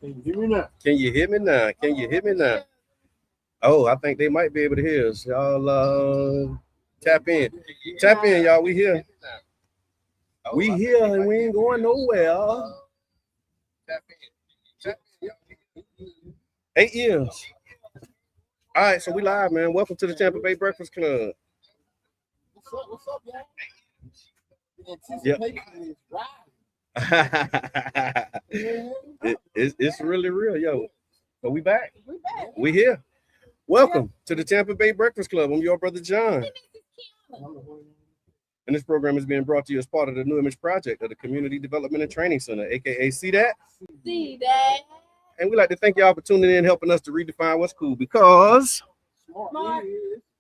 Can you hear me now? Can you hear me now? Can you hear me now? Oh, I think they might be able to hear us. Y'all tap in. Tap in, y'all. We here. We here and we ain't going nowhere. 8 years. All right, so we live, man. Welcome to the Tampa Bay Breakfast Club. What's up, y'all? Yep. Anticipation is right. It's really real, yo. So we back. We back. We here. Welcome to the Tampa Bay Breakfast Club. I'm your brother John. And this program is being brought to you as part of the New Image Project of the Community Development and Training Center, aka See That. See that. And we'd like to thank y'all for tuning in, helping us to redefine what's cool, because Smart.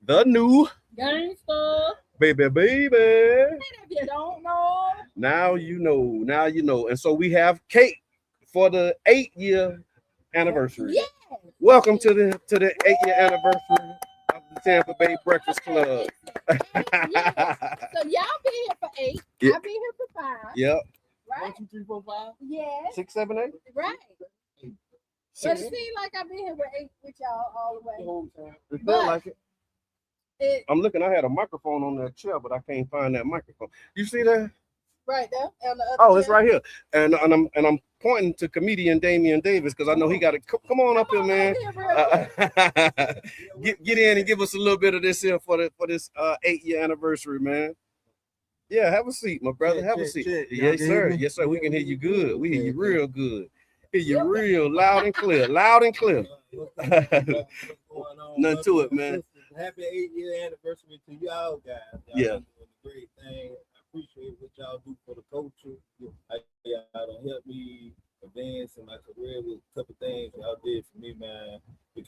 the new Gangster. baby. And if you don't know, Now you know. Now you know. And so we have cake for the 8-year anniversary. yeah. Welcome to the 8-year anniversary of the Tampa Bay Breakfast Club. So y'all been here for 8. Yeah. I've been here for 5. Yep. Right? 1, 2, 3, 4, 5. Yes. 6, 7, 8. Right. But it seems like I've been here with 8 with y'all all the The way. whole time. It felt But- like it. It, I'm looking. I had a microphone on that chair, but I can't find that microphone. You see that? right there. On the other Oh, it's chair. right here. And I'm pointing to comedian Damian Davis because I know he got it. Come on up here, Come on man. up here real quick. Get in and give us a little bit of this here for this 8-year anniversary, man. Yeah, have a seat, my brother. Check, Have a check, seat. check. Yes, Y'all can sir. hear me? Yes, sir. We can hear you good. We hear you Okay, real good. Hear you real loud and clear. Loud and clear. What's going on? Nothing to it, man. Happy 8-year anniversary to y'all guys. Y'all Yeah. doing a great thing. I appreciate what y'all do for the culture. Y'all done helped me advance in my career with a couple things y'all did for me, man. The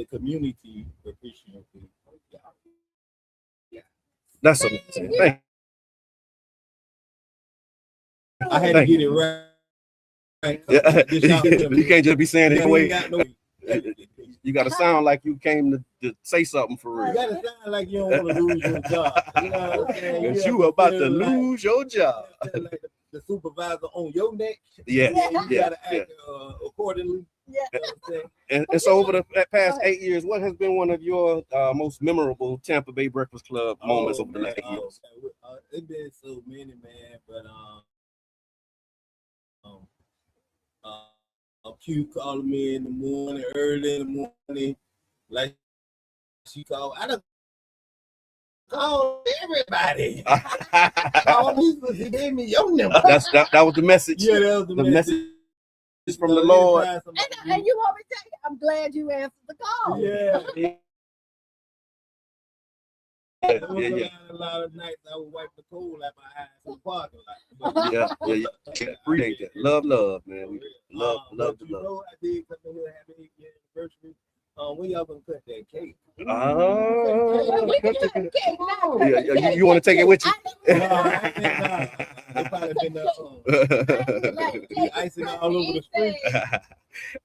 community appreciates y'all. That's amazing. Thank I had to Thank get you. it right. Yeah. This y'all You can't just be saying it ain't anyway. got no. You got to sound like you came to say something for You real. gotta sound like you don't want to lose your job. You know what I'm saying? Because have you about to feel like- lose your job. feel like the supervisor on your neck. Yeah, You yeah, gotta yeah. act accordingly. Yeah. You know what I'm saying? And so over the past 8 years, what has been one of your most memorable Tampa Bay Breakfast Club moments over the last 8 years? It's been so many, man. But Q calling me in the morning, early in the morning, like she called. I done called everybody. Call me, he gave me your number. that was the message. Yeah, that was The the message message from the Lord. And you want me to tell you, I'm glad you answered the call. Yeah. Yeah. A lot of nights I would wipe the coal out my eyes in the parking lot. Yeah. Appreciate that. Love, man. We love But the you love. know, I did come in here happy 8-year anniversary. When y'all gonna cut that cake? Oh, We can cut the cake now. yeah. You want to take it with you? It probably been the icing all over the street.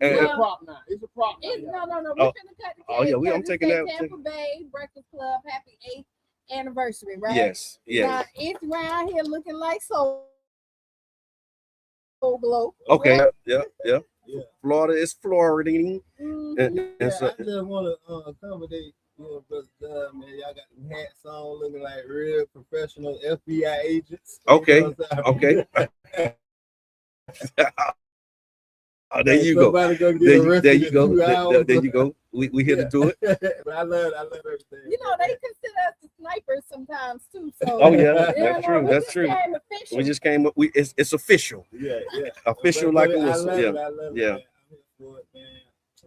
It's a prop now. It's a prop now. No. We're gonna cut the cake. Oh, yeah, I'm taking that. Tampa Bay Breakfast Club, happy 8th anniversary, right? Yes. Now, it's round here looking like Soul Glow. Okay. Right? Yeah. Florida is Floridaing. Mhm. And Yeah, so, I just want to accommodate, brother Doug, man. Y'all got them hats on, looking like real professional FBI agents. Okay, You know what I'm saying? okay. Oh, there you go. Somebody gonna get There arrested you in go. 2 hours. There you go. We here to do it. But I love everything. You know, they consider us the snipers sometimes too. So Oh yeah, you that's know, true. we That's just true. came official. We just came up. It's official. Yeah. Official But like a I whistle. love Yeah. it. I love Yeah. it, man. I'm here for it, man.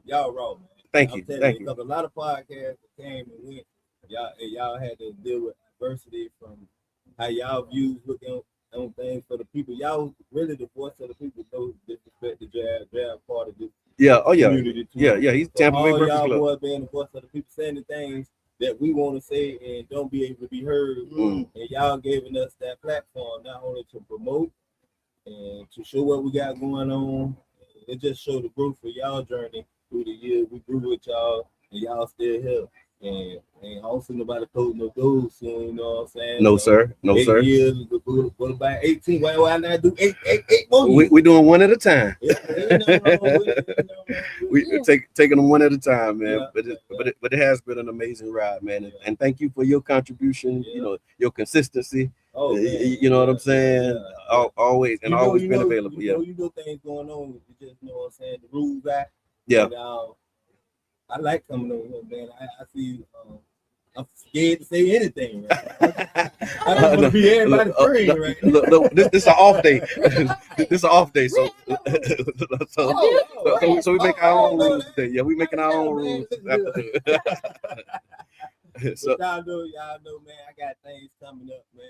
Y'all raw, man. Thank I'm you. telling Thank you. Because a lot of podcasts came and went. Y'all had to deal with adversity from how y'all views looking on things for the people. Y'all really the voice of the people. No disrespect the jab part of this Yeah. Oh yeah. community too. Yeah. He's So Tampa Bay all Breakfast y'all Club. boys being the voice of the people, saying the things that we want to say and don't be able to be heard. Mm. And y'all giving us that platform not only to promote and to show what we got going on. It just showed the growth for y'all journey through the years. We grew with y'all and y'all still here. And I don't see nobody close no doors soon, you know what I'm saying? No, So, sir. No, 8 sir. years, what about 18? Why not do eight more years? We doing one at a time. Yeah, ain't nothing wrong with it. Ain't nothing wrong with We it. taking them one at a time, man. Yeah, But it has been an amazing ride, man. And thank you for your contribution. Yeah. You know, your consistency. Oh, man. You know what I'm saying? Yeah. Always and always been available. You know things going on. You just know what I'm saying. The rules back. Yeah. And, I like coming over here, man. I see. I'm scared to say anything. Right? I don't want to be everybody's friend, right? Look, this is an off day. This is an off day, so so we make our own rules today. Yeah, we making our own rules. So y'all know, man. I got things coming up, man.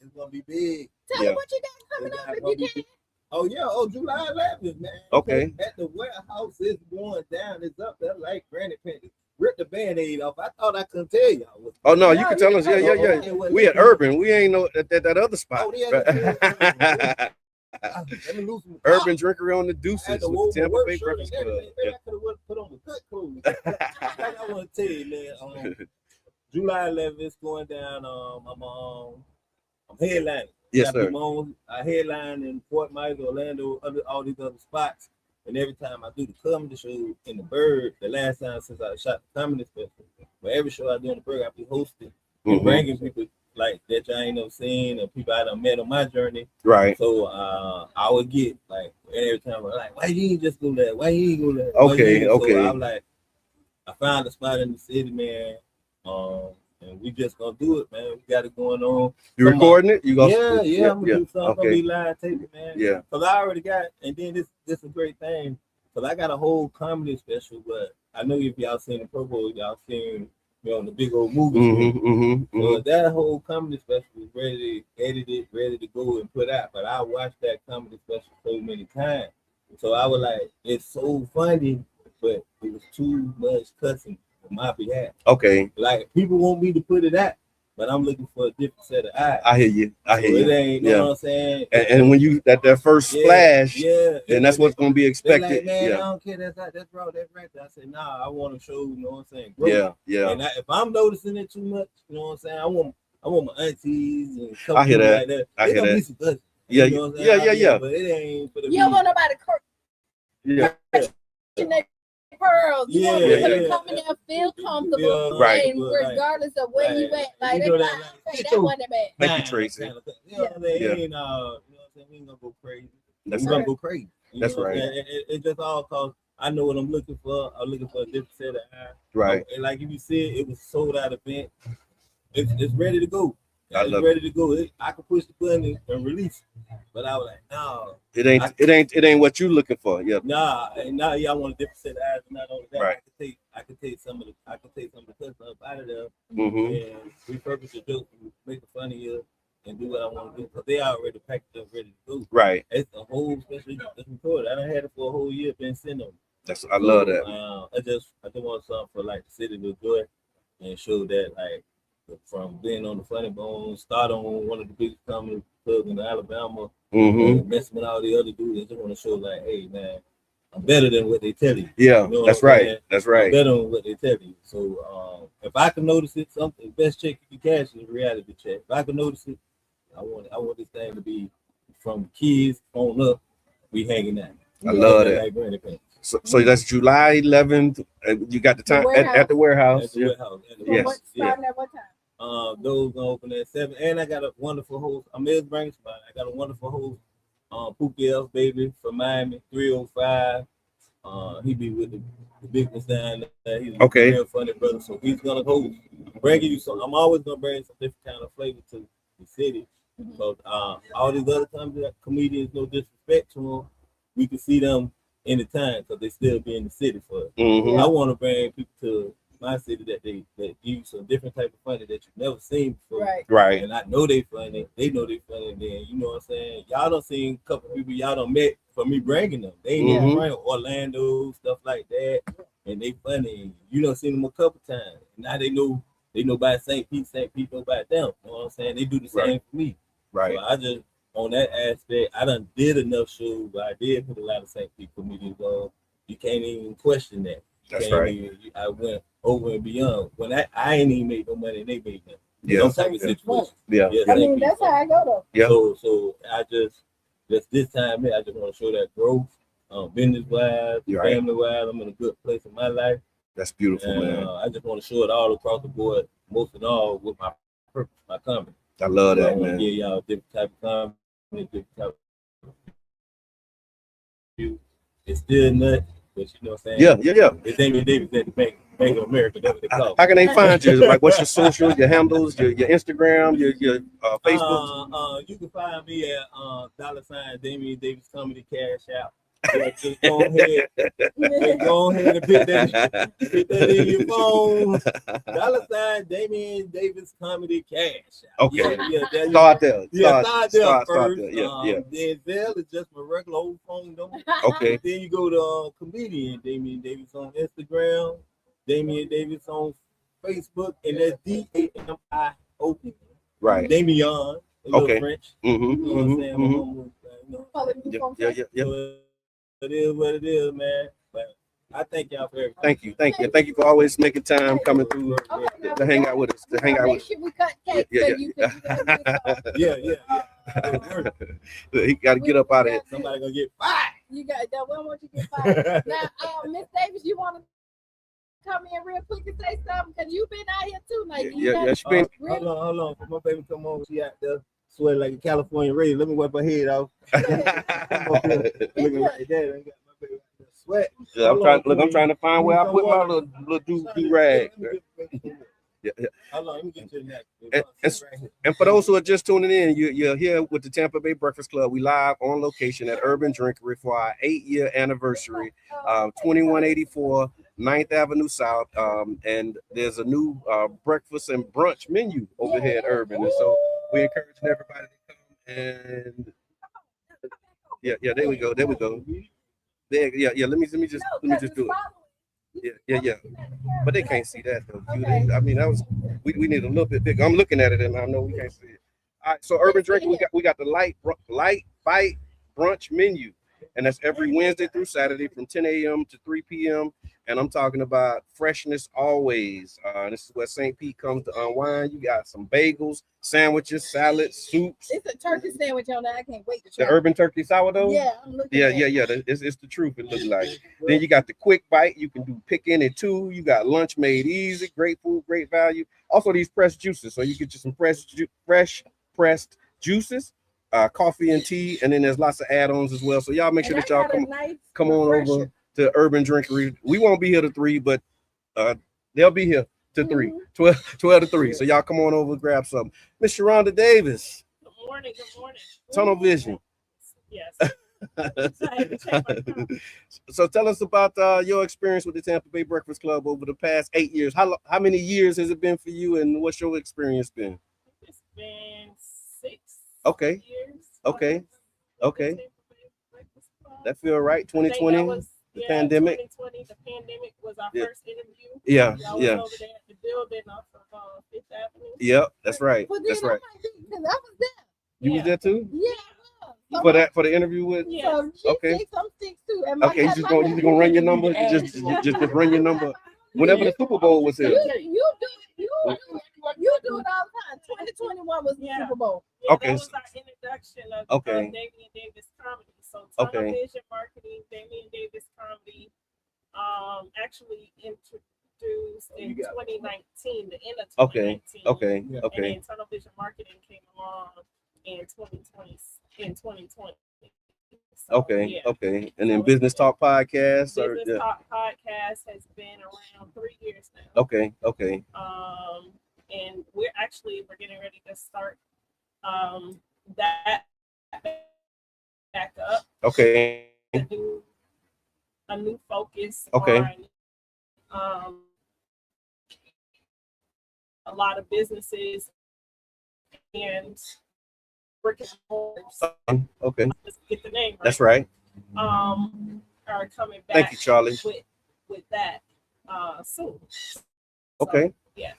It's gonna be big. Tell me what you got coming up if you can. Oh yeah, July 11th, man. Okay. At the warehouse, it's going down. It's up there like Granny Panthers. Rip the band-aid off. I thought I couldn't tell y'all. Oh no, you can tell us. Yeah. We at Urban. We ain't know that other spot. Oh, yeah. Urban Drinkery on the Deuces with Tampa Bay Breakfast Club. I could have put on the good clothes. I want to tell you, man. July 11th is going down. I'm headlining. Yes, sir. I headline in Fort Myers, Orlando, all these other spots. And every time I do the comedy show in the Bird, the last time since I shot the comedy special, but every show I do in the Bird, I be hosting and bringing people like that y'all ain't never seen or people I done met on my journey. Right. So I would get like every time I'm like, why you ain't just go there? Why you ain't go there? Okay. So I'm like, I found a spot in the city, man. And we just gonna do it, man. We got it going on. You recording it? You gonna I'm gonna do something. I'm gonna be live taping, man. Yeah. Cause I already got, and then this is a great thing. Cause I got a whole comedy special, but I know if y'all seen the purple, y'all seen on the big old movie. So that whole comedy special was ready, edited, ready to go and put out. But I watched that comedy special so many times, so I was like, it's so funny, but it was too much cussing on my behalf. Okay. Like people want me to put it out, but I'm looking for a different set of eyes. I hear you. It ain't, you know what I'm saying? And when you that first splash, then that's what's gonna be expected. Like, man, I don't care. That's wrong. That's right. I said, nah, I want to show, you know what I'm saying? Growth. Yeah. And if I'm noticing it too much, you know what I'm saying? I want my aunties and stuff I hear that. Like that. I hear that. Some yeah, you know what I'm saying? Yeah. But it ain't for the you don't want nobody Yeah. pearls. You want people to come in there, feel comfortable, right? And regardless of where you at, like you know that one bad. Thank you, Tracy. You know what I'm saying? You know what I'm saying? We ain't gonna go crazy. That's gonna go crazy. That's right. It just all cause I know what I'm looking for. I'm looking for a different set of eyes. Right. And like if you said, it was sold out event. It's ready to go. I love ready to go. I can push the button and release it. But I was like, no. It ain't what you looking for. Yeah. Nah, I want a different set of eyes. Not only that, right. I could take some of the cuss up out of there and repurpose the joke, make it funnier, and do what I want to do. Because they already packed up, ready to go. Right. It's a whole special recorded. I done had it for a whole year, been sitting on. I love that. I just want something for like the city to do it and show that like from being on the Funny Bone, start on one of the biggest comedy clubs in Alabama, messing with all the other dudes. They just want to show like, hey man, I'm better than what they tell you. Yeah, you know that's right. That's right. I'm better than what they tell you. So if I can notice it, something best check you can cash is a reality check. If I can notice it, I want this thing to be from kids on up. We hanging out. I love that. So that's July 11th. You got the time at the warehouse. At the warehouse. Yes. Starting at what time? Those gonna open at 7. And I got a wonderful host. I'm Ms. Brangspan. I got a wonderful host. Pookie Elf baby from Miami, 305. He be with the big ones down there. He's a real funny brother. So he's gonna host. Bringing you some. I'm always gonna bring some different kind of flavor to the city. So all these other comedians, no disrespect to them, we can see them anytime because they still be in the city for it. I want to bring people to my city that give you some different type of funny that you've never seen before. Right. And I know they funny. They know they funny. And then you know what I'm saying. Y'all done seen a couple people y'all done met for me bringing them. They ain't even from Orlando, stuff like that, and they funny. You done seen them a couple times. Now they know by St. Pete know about them. You know what I'm saying? They do the same for me. Right. So I just on that aspect, I done did enough shows, but I did put a lot of St. Pete comedians on. You can't even question that. That's came right. in, I went over and beyond. When I ain't even make no money, they made money. Yeah. Those type of situations. Yeah. Yeah, I mean, that's how I go though. Yeah. So I just this time here, I just want to show that growth, business wise, Right. family wise. I'm in a good place in my life. That's beautiful, And man. I just want to show it all across the board, most of all with my purpose, my company. I love I that, want to man. give y'all a different type of company, different type of view. It's still nuts, but you know what I'm saying? Yeah. It's Damian Davis at the Bank of America. That's what they call How can they find you? Like, what's your social, your handles, your Instagram, your Facebook? You can find me at $ Damian Davis Comedy Cash App. Yeah, just go ahead and put that in your phone. $ Damian Davis Comedy Cash App. Okay. Yeah. Start there. Yeah, start there Start first. there. Yeah. Then Zelle is just my regular old phone number. Okay. Then you go to comedian Damian Davis on Instagram, Damian Davis on Facebook, and that's DAMIO. Right. Damian, a little Okay. French. Mm-hmm. You know what I'm saying? Yeah. So it is what it is, man. But I thank y'all for everything. Thank you for always making time coming through to hang out with us. Make sure we cut cake Yeah. so you can Yeah. He got to get up out of here. Somebody gonna get fired. You got that. We don't want you to get fired. Now, Miss Davis, you want to come in real quick and say something? Because you've been out here too. Like, Yeah. She been. Hold on. For my baby come on, she out there sweating like a California raisin. Let me wipe her head off. Looking like that. I got my baby out there sweat. Yeah, I'm trying to find where I put my little do rag. Yeah. Hold on, let me get you the next. And for those who are just tuning in, you're here with the Tampa Bay Breakfast Club. We live on location at Urban Drinkery for our 8-year anniversary, 2184 9th Avenue South. And there's a new breakfast and brunch menu over here at Urban. And so we're encouraging everybody to come and there we go. Yeah, let me just do it. Yeah. But they can't see that though. Okay. I mean, we need a little bit bigger. I'm looking at it and I know we can't see it. All right, so Urban Drinking, we got the light bite brunch menu, and that's every Wednesday through Saturday from 10 a.m. to 3 p.m. And I'm talking about freshness always. This is where St. Pete comes to unwind. You got some bagels, sandwiches, salads, soups. It's a turkey sandwich on there. I can't wait to try. The Urban Turkey Sourdough? Yeah, I'm looking Yeah. It's the truth, it looks like. Then you got the quick bite. You can do pick in it too. You got lunch made easy, great food, great value. Also, these pressed juices. So you get you some fresh pressed juices, coffee and tea, and then there's lots of add-ons as well. So y'all make sure that y'all come on over to Urban Drinkery. We won't be here to 3, but they'll be here to 3, 12 to 3. So y'all come on over, grab something. Miss Sharonda Davis. Good morning. Tunnel Vision. Yes. So tell us about your experience with the Tampa Bay Breakfast Club over the past 8 years. How many years has it been for you, and what's your experience been? It's been 6 Okay. years. Okay. That feel right. 2020, the pandemic. 2020, the pandemic was our first interview. Yeah. Y'all was over there at the building off of Fifth Avenue. Yep, that's right. Well, That's right. Because I was there. You was there too? Yeah. For the interview with? Yeah. So Okay. I'm 6 too. Okay, you just gonna run your number. Just run your number. Whenever the Super Bowl was here. You do it all the time. 2021 was the Super Bowl. Yeah, Okay. That was our introduction of Damian Davis Comedy. So Tunnel Vision Marketing, Damian Davis Comedy, actually introduced in 2019, the end of 2019. Okay. And then Tunnel Vision Marketing came along in 2020. So, Okay. And then Business Talk Podcast. Business Talk Podcast has been around 3 years now. Okay. And we're getting ready to start that back up. Okay. A new focus on a lot of businesses and brick and mortars. Okay. Let's get the name right. That's right. Are coming back. Thank you, Charlie. With that soon. Okay. So, yes.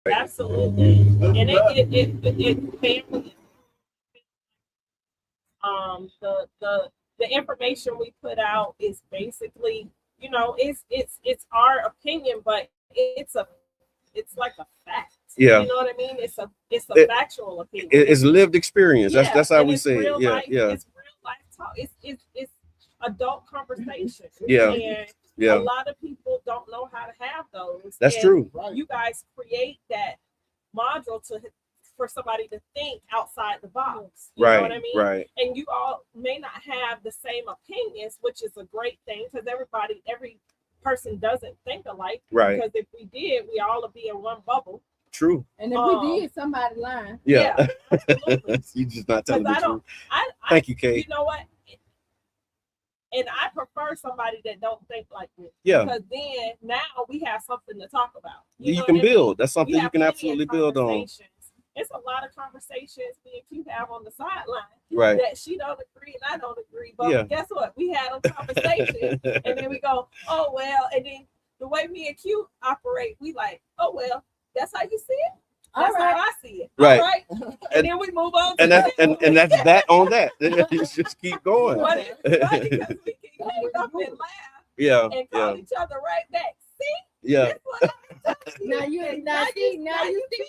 Absolutely. And it family. The information we put out is basically, you know, it's our opinion, but it's like a fact. Yeah. You know what I mean? It's a factual opinion. It's lived experience. Yeah, That's how we it's say real it. Yeah, life, yeah. It's real life talk. It's adult conversation. Yeah. And Yeah. a lot of people don't know how to have those. That's and true. You guys create that module for somebody to think outside the box. You know what I mean? Right. And you all may not have the same opinions, which is a great thing because every person doesn't think alike. Right. Because if we did, we all would be in one bubble. True. And if we did, somebody lying. Yeah. Absolutely. You just not telling the truth. I Thank you, Kate. You know what? And I prefer somebody that don't think like me. Yeah. Because then now we have something to talk about. You can build. That's something you can plenty absolutely of build on. It's a lot of conversations me and Q have on the sideline. Right. That she don't agree and I don't agree. But guess what? We had a conversation and then we go, oh well, and then the way me and Q operate, we like, oh well, that's how you see it. That's how I see it. Right. All right. And then we move on. And that's that on that. You just keep going. But it's funny because we can hang up and laugh. Yeah. And call each other right back. See? Yeah. That's what I'm you. Now you see.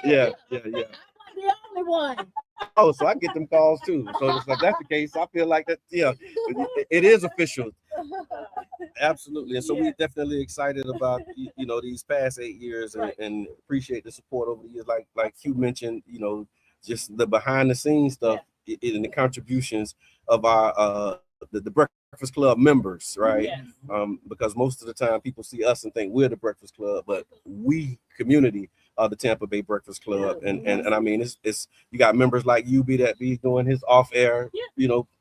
Yeah. I'm the only one. Oh, so I get them calls too. So if that's the case, I feel like that. Yeah, it is official. Absolutely. And so we're definitely excited about these past 8 years and appreciate the support over the years. Like you mentioned, just the behind the scenes stuff and the contributions of our the Breakfast Club members, right? Yes. Because most of the time people see us and think we're the Breakfast Club, but we community the Tampa Bay Breakfast Club, and I mean it's you got members like you be doing his off air,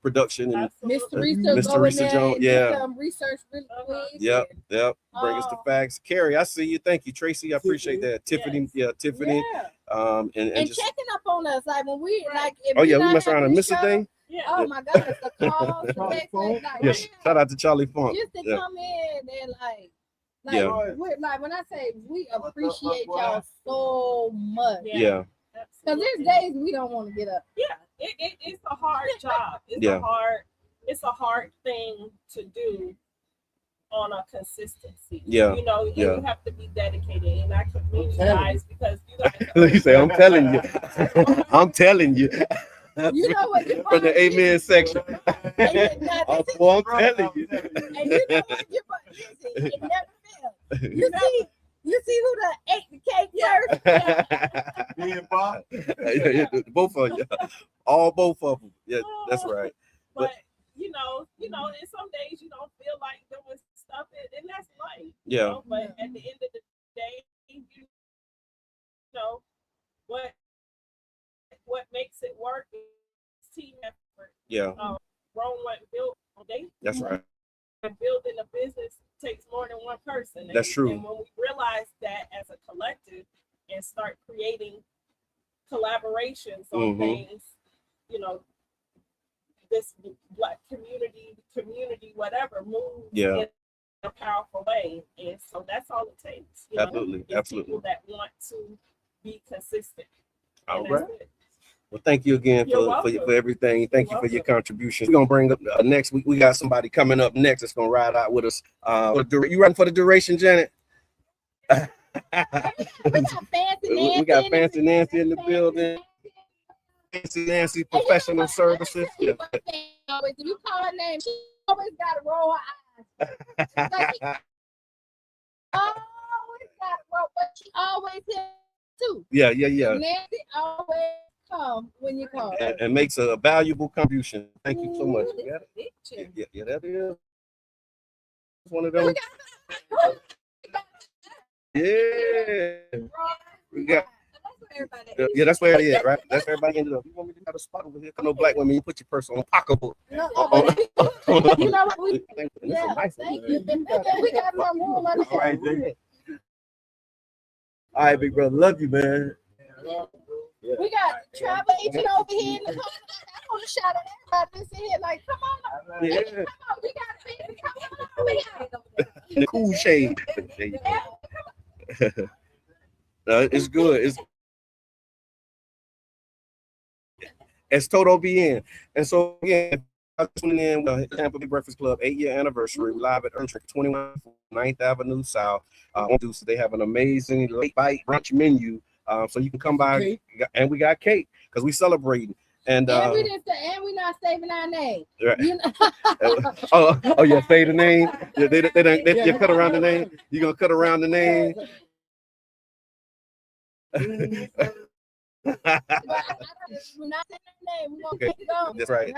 production, and Mr. Research Jones, research really quick. Yep. Bring us the facts. Carrie, I see you. Thank you, Tracy. I appreciate that. Tiffany, Tiffany. And just checking up on us, like when we like. If we mess around and miss a thing. Yeah. Oh my God, the calls, the text, yes. Shout out to Charlie Funk. Just to come in and like when I say we appreciate y'all so much. Yeah. Because there's days we don't want to get up. Yeah, it's a hard job. It's a hard thing to do on a consistency. Yeah. You have to be dedicated, and I commend you guys because you guys. You say, I'm telling you. I'm telling you. You know what? From the amen section. I'm telling you. And you know what? It never fails. You see who ate the cake first? Me and Bob. Both of you. Both of them. Yeah, that's right. But in some days you don't feel like doing stuff, and that's life. Yeah. But at the end of the day, what makes it work is team effort. Yeah. Rome wasn't built all day. That's right. And building a business takes more than one person. That's true. And when we realize that as a collective and start creating collaborations on things, this Black community, whatever, moves in a powerful way. And so that's all it takes. Absolutely. People that want to be consistent. All right. Well, thank you again for everything. Thank you for your contributions. We're gonna bring up next week. We got somebody coming up next that's gonna ride out with us. You ready for the duration, Janet? We got Fancy Nancy in the building. Fancy Nancy Professional Services. If you call her name, she always got to roll her eyes. Always got to roll, but she always here too. Yeah. Nancy always come when you call her. And makes a valuable contribution. Thank you so much. Yeah, that is one of those. Yeah. We got. That's where everybody is, right? That's where everybody ended up. You want me to have a spot over here? No black women, you put your purse on pocketbook. You know what? Thank you. We got more room. All right, all right, big brother. Love you, man. We got travel agent over here in the corner. I want to shout at everybody that's in here. Like, come on. Yeah. Come on. We got to come on over here. The cool shade. It's good. It's total BN. And so again, tuning in with Tampa Bay Breakfast Club 8-year anniversary. We're live at Drinkery 21 9th Avenue South. They have an amazing late bite brunch menu. So you can come by, and we got cake because we celebrating. And we not saving our name. Right. You know? oh yeah, say the name. Yeah, they cut around the name. You gonna cut around the name. Okay. That's right.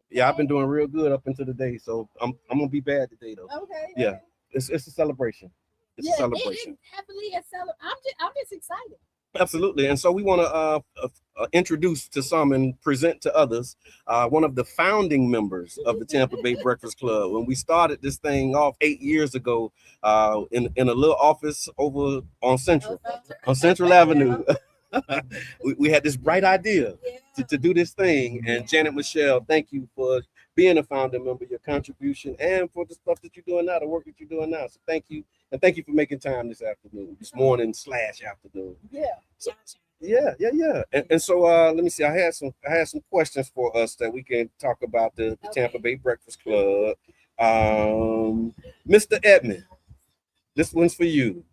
Yeah, I've been doing real good up until today, so I'm gonna be bad today though. Okay. Yeah, it's a celebration. It's a celebration. It definitely a celebration. I'm just excited. Absolutely. And so we want to introduce to some and present to others one of the founding members of the Tampa Bay Breakfast Club. When we started this thing off 8 years ago in a little office over on Central Avenue. we had this bright idea to do this thing. And Janet Michelle, thank you for being a founding member, your contribution, and for the stuff that you're doing now, the work that you're doing now. So thank you. And thank you for making time this morning / afternoon. Yeah. So, yeah. And so let me see. I had some questions for us that we can talk about the Tampa Bay Breakfast Club. Mr. Edmond, this one's for you.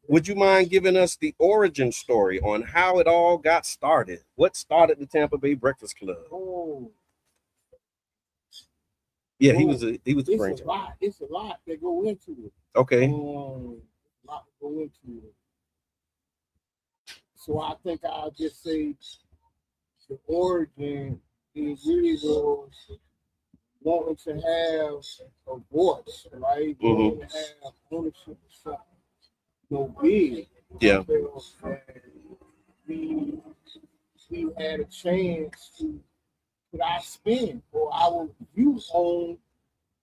Would you mind giving us the origin story on how it all got started? What started the Tampa Bay Breakfast Club? Yeah, he was the brain. It's a lot that go into it. Okay. A lot to go into it. So I think I'll just say the origin is really was wanting to have a voice, right? Wanting to have ownership of something. Big. Yeah. We had a chance to put our spin or our view on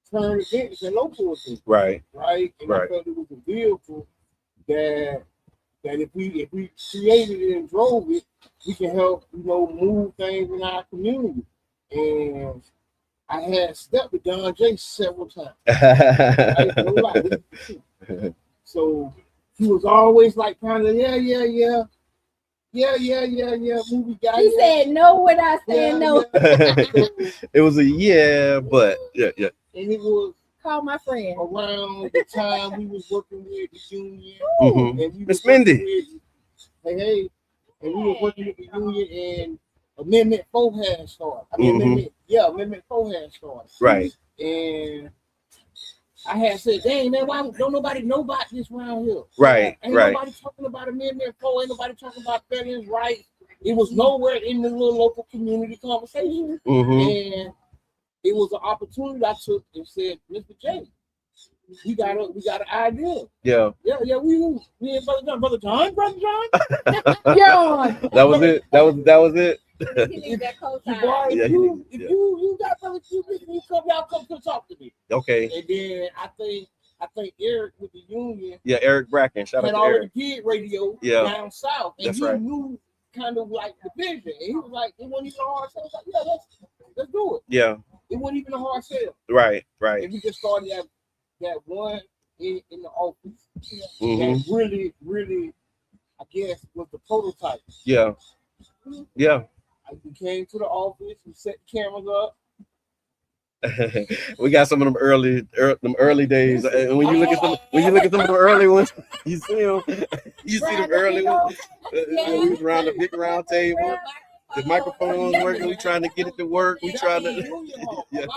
current events and local events. Right. And I felt it was a vehicle that if we created it and drove it, we can help, move things in our community. And I had stepped with Don J several times. So he was always like kind of movie guy. He said no when I said no. It was a but yeah. And it was call my friend around the time we was working with the union. And Miss Mindy. And we were working with the union and Amendment 4 had started. Amendment 4 had started. Right. And I had said, dang man, why don't nobody know about this around here? Right. Ain't nobody talking about Amendment 4, ain't nobody talking about veterans' rights. It was nowhere in the little local community conversation. And it was an opportunity I took and said, Mr. J, we got an idea. Yeah. Me and Brother John. John. That was it. That was it. If you got Brother Q, y'all come to talk to me. Okay. And then I think Eric with the union. Yeah, Eric Bracken. Shout out to Eric. Did radio down south. And he knew kind of like the vision. And he was like, it wasn't even a hard sell. Like, let's do it. Yeah. It wasn't even a hard sell. Right. And we just started that one in the office. That really, really, I guess, was the prototype. Yeah. We came to the office, we set the cameras up. We got some of them early days. And when you look at some of the early ones, you see them. You see them early ones. We was around the big round table. The microphones working. We trying to get it to work. We trying to. That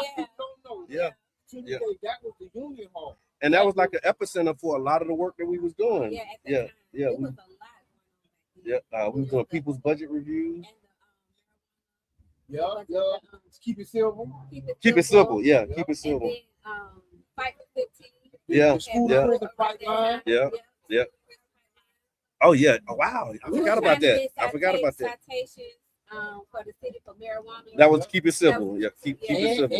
was the union hall. And that was like an epicenter for a lot of the work that we was doing. It was a lot. We was doing people's budget reviews. Keep it simple. Keep it simple. Yeah, keep it simple. And then, fight for 15. Yeah. Oh yeah. Oh, wow. I forgot about that. Citations for the city for marijuana. That was keep it simple. Yeah, keep it simple.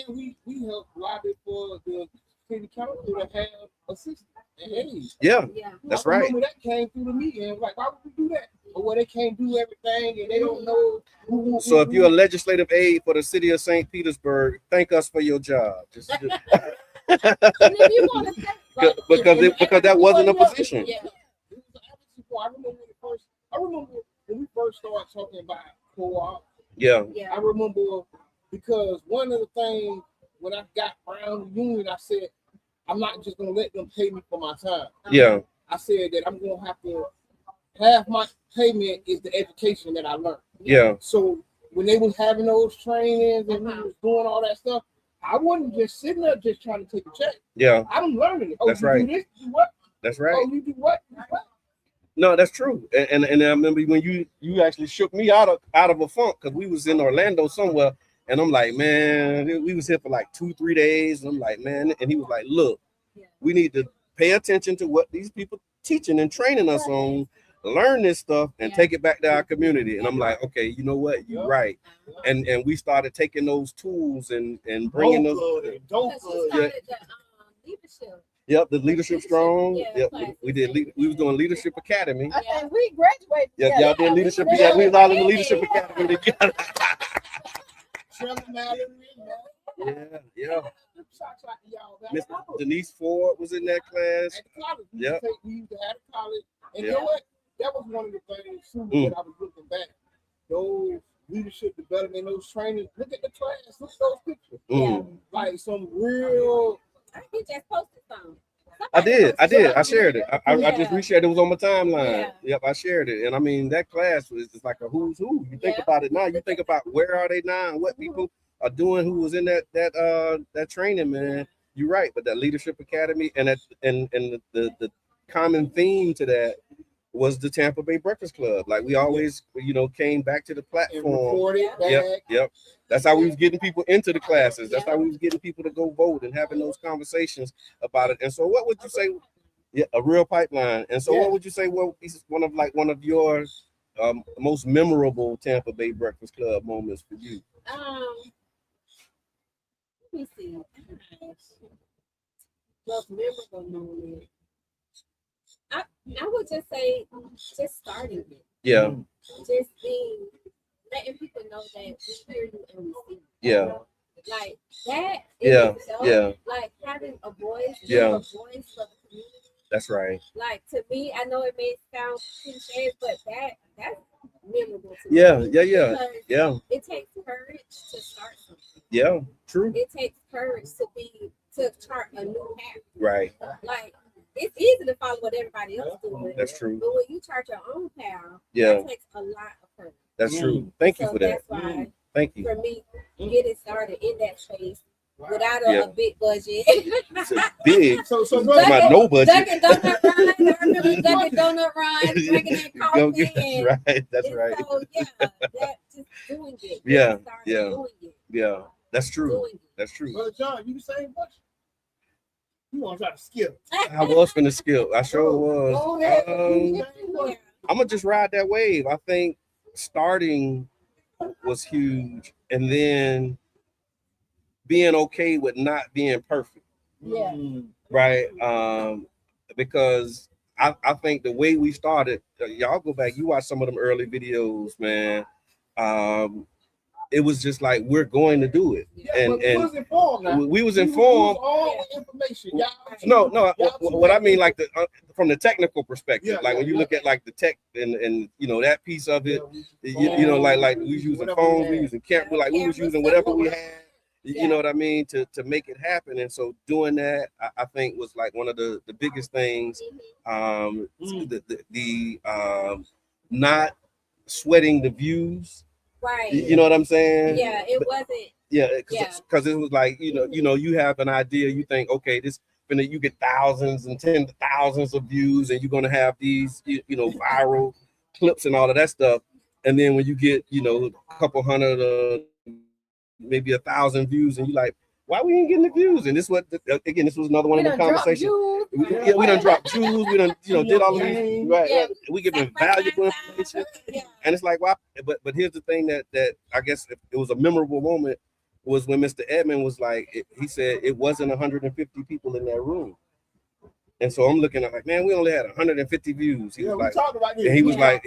And we helped lobby for the city council to have assistants. Yeah, that's right. That came through the meeting. Like, why would we do that? Or they can't do everything and they don't know who. So if you're a legislative aide for the city of St. Petersburg, thank us for your job. Just and if you want to because that wasn't a position. example, I remember when we first started talking about co-op. Yeah. I remember because one of the things when I got around the union, I said, I'm not just gonna let them pay me for my time. Yeah. I said that I'm gonna have to half my payment is the education that I learned. Yeah. So when they was having those trainings and we was doing all that stuff, I wasn't just sitting there just trying to take a check. Yeah. I'm learning it. Oh, That's you right. do this, you do what? That's right. Oh, you do what? No, that's true. And I remember when you actually shook me out of a funk because we was in Orlando somewhere, and I'm like, man, we was here for like 2-3 days, and I'm like, man, and he was like, look, we need to pay attention to what these people teaching and training us on, learn this stuff, and take it back to our community. And I'm like, okay, you know what, you're right. And we started taking those tools and bringing those. Leadership. Yep, the leadership strong. Yeah, Yep, we was doing Leadership Academy. I think we graduated. Yeah, y'all did leadership. Yeah, we was all in the Leadership Academy together. Yeah. Miss Denise Ford was in that class. Yeah. We used to have college. And you know what? That was one of the things too that I was looking back. Those leadership development, those trainings. Look at the class. Look at those pictures. Yeah. Like some real. You just posted some. I did. I shared it. I just reshared it. It was on my timeline. Yeah. Yep, I shared it. And I mean, that class was just like a who's who. You think about it now. You think about where are they now and what people are doing who was in that training, man. You're right. But that Leadership Academy and the common theme to that was the Tampa Bay Breakfast Club. Like we always, came back to the platform. Yep. That's how we was getting people into the classes. That's how we was getting people to go vote and having those conversations about it. And so, what would you say? Yeah, a real pipeline. And so, what would you say? What is one of your most memorable Tampa Bay Breakfast Club moments for you? Let me see. Most memorable moment. I would just say just starting it. Yeah. Just letting people know that we hear you and we see you. Yeah. Like that. Like having a voice. Yeah. A voice for the community. That's right. Like to me, I know it may sound cliche, but that's memorable to me. Yeah. It takes courage to start something. Yeah. True. It takes courage to chart a new path. Right. Like it's easy to follow what everybody else is doing. That's true. But when you chart your own path, that takes a lot of courage. That's true. Thank you for that. That's why, thank you. For me, getting started in that space without a big budget. It's a big. So no budget. Dunkin' Donut Run. I remember Dunkin' Donut Run, drinking that coffee. That's right. So that just doing it. Doing it. Yeah. That's true. That's true. Brother John, you the same question? You want to try to skip? I was finna skip. I sure was. I'm gonna just ride that wave. I think starting was huge, and then being okay with not being perfect. Yeah. Right. Because I think the way we started, y'all go back, you watch some of them early videos, man. It was just like we're going to do it, and we was informed. All the information. No. What I mean, like from the technical perspective, like when you look at like the tech and that piece of it, like we was using phones, we using camera, like we was using whatever we had. You know what I mean, to make it happen. And so doing that, I think was like one of the biggest things. The not sweating the views. Right. You know what I'm saying? Yeah, it wasn't. Yeah, because it was like, you have an idea, you think, okay, you get thousands and tens of thousands of views, and you're gonna have these, viral clips and all of that stuff. And then when you get, a couple hundred, maybe 1,000 views, and you're like, why we ain't getting the views? And this was another one of the conversations. We done dropped jewels. We done, did all of these. Right. Yeah. We giving valuable information. Yeah. And it's like, why? But here's the thing that I guess it was a memorable moment was when Mr. Edmond was like, he said it wasn't 150 people in that room. And so I'm looking at like, man, we only had 150 views. He was like, and he was like,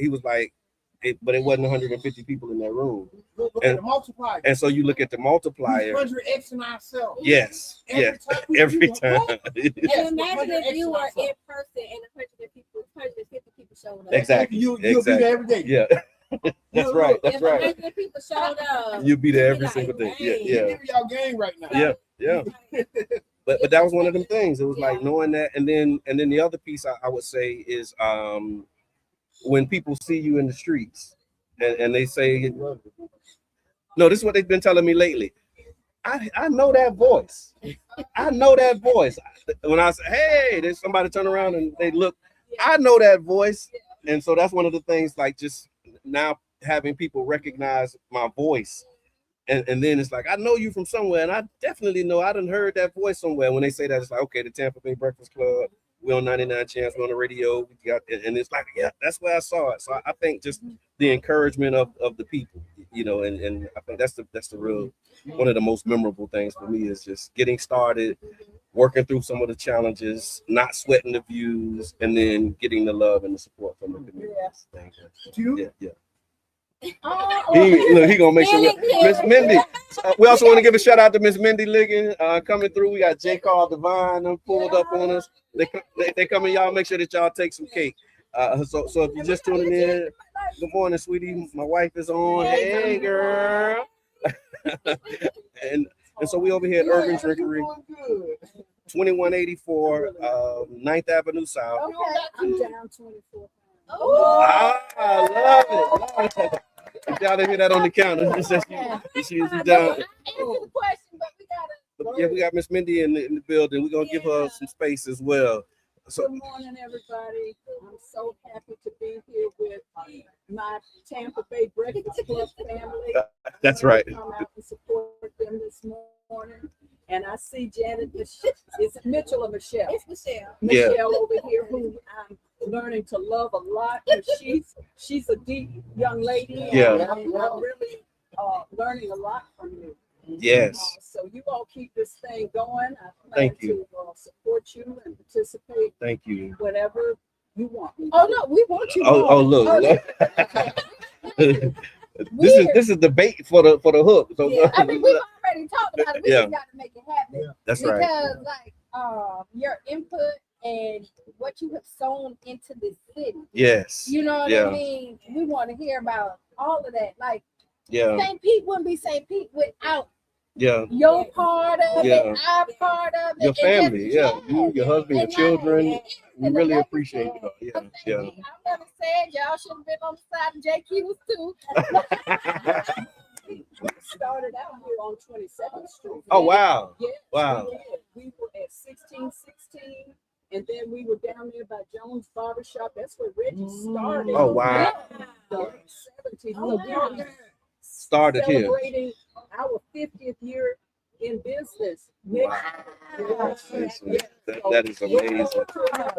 but it wasn't 150 people in that room. Look at the multiplier. And so you look at the multiplier. 100x in ourselves. Yes. Every time. And imagine if you were in person and 150 people showed up. Exactly. You'll be there every day. Yeah. That's right. That's If right. 100 people showed up, You'll be there you'd every like, single day. Yeah, "Dang." yeah. Y'all game right now. Yeah, yeah. But that was one of them things. It was like knowing that, and then the other piece I would say is when people see you in the streets and they say, no, this is what they've been telling me lately. I know that voice. I know that voice. When I say, hey, there's somebody turn around and they look, I know that voice. And so that's one of the things, like just now having people recognize my voice. And then it's like, I know you from somewhere, and I definitely know I done heard that voice somewhere. When they say that, it's like, okay, the Tampa Bay Breakfast Club, we're on 99 Chance, we're on the radio, we got, and it's like, yeah, that's where I saw it. So I think just the encouragement of the people, you know, and I think that's the real, one of the most memorable things for me is just getting started, working through some of the challenges, not sweating the views, and then getting the love and the support from the community. Yeah. He gonna make sure Miss Mindy. We also want to give a shout out to Miss Mindy Liggin coming through. We got J. Carl Divine pulled up on us. They coming. Y'all make sure that y'all take some cake. So if you're just tuning in, good morning, sweetie. My wife is on. Hey, girl. and so we over here at Urban Drinkery, 2184 9th Avenue South. I'm down 24. I love it. Y'all didn't hear that on the counter. She's down. Answer the question, but we gotta. Yeah, we got Miss Mindy in the building. We're gonna give her some space as well. So, good morning, everybody. I'm so happy to be here with my Tampa Bay Breakfast Club family. That's right. Come out and support them this morning. And I see Janet, is it Mitchell or Michelle? It's Michelle. Michelle over here, who I'm learning to love a lot. And she's a deep young lady. Yeah. And I'm really learning a lot from you. Yes. So you all keep this thing going. I plan Thank you. to support you and participate. Thank you. Whatever you want me. Oh no, we want you. Oh look. This is debate for the hook. So Yeah, I mean, we've already talked about it. We just got to make it happen. Yeah. That's because, right. like, your input and what you have sown into this city. Yes. You know what Yeah. I mean? We want to hear about all of that. Like, Yeah. St. Pete wouldn't be St. Pete without Yeah. your part of Yeah. it, our part of it. Your and family. just- Yeah. You, your husband, your And children. like, We and the really legacy appreciate it. of Yeah. St. Yeah. Pete. I'm gonna say it, y'all should have been on the side of JQ's too. We started out here on 27th Street. Oh wow. Yes, Wow. we did. We were at 1616, and then we were down there by Jones Barbershop. That's where Reggie started. Oh wow. The 70s. Oh, We wow. were Started here. celebrating our 50th year in business. That is amazing.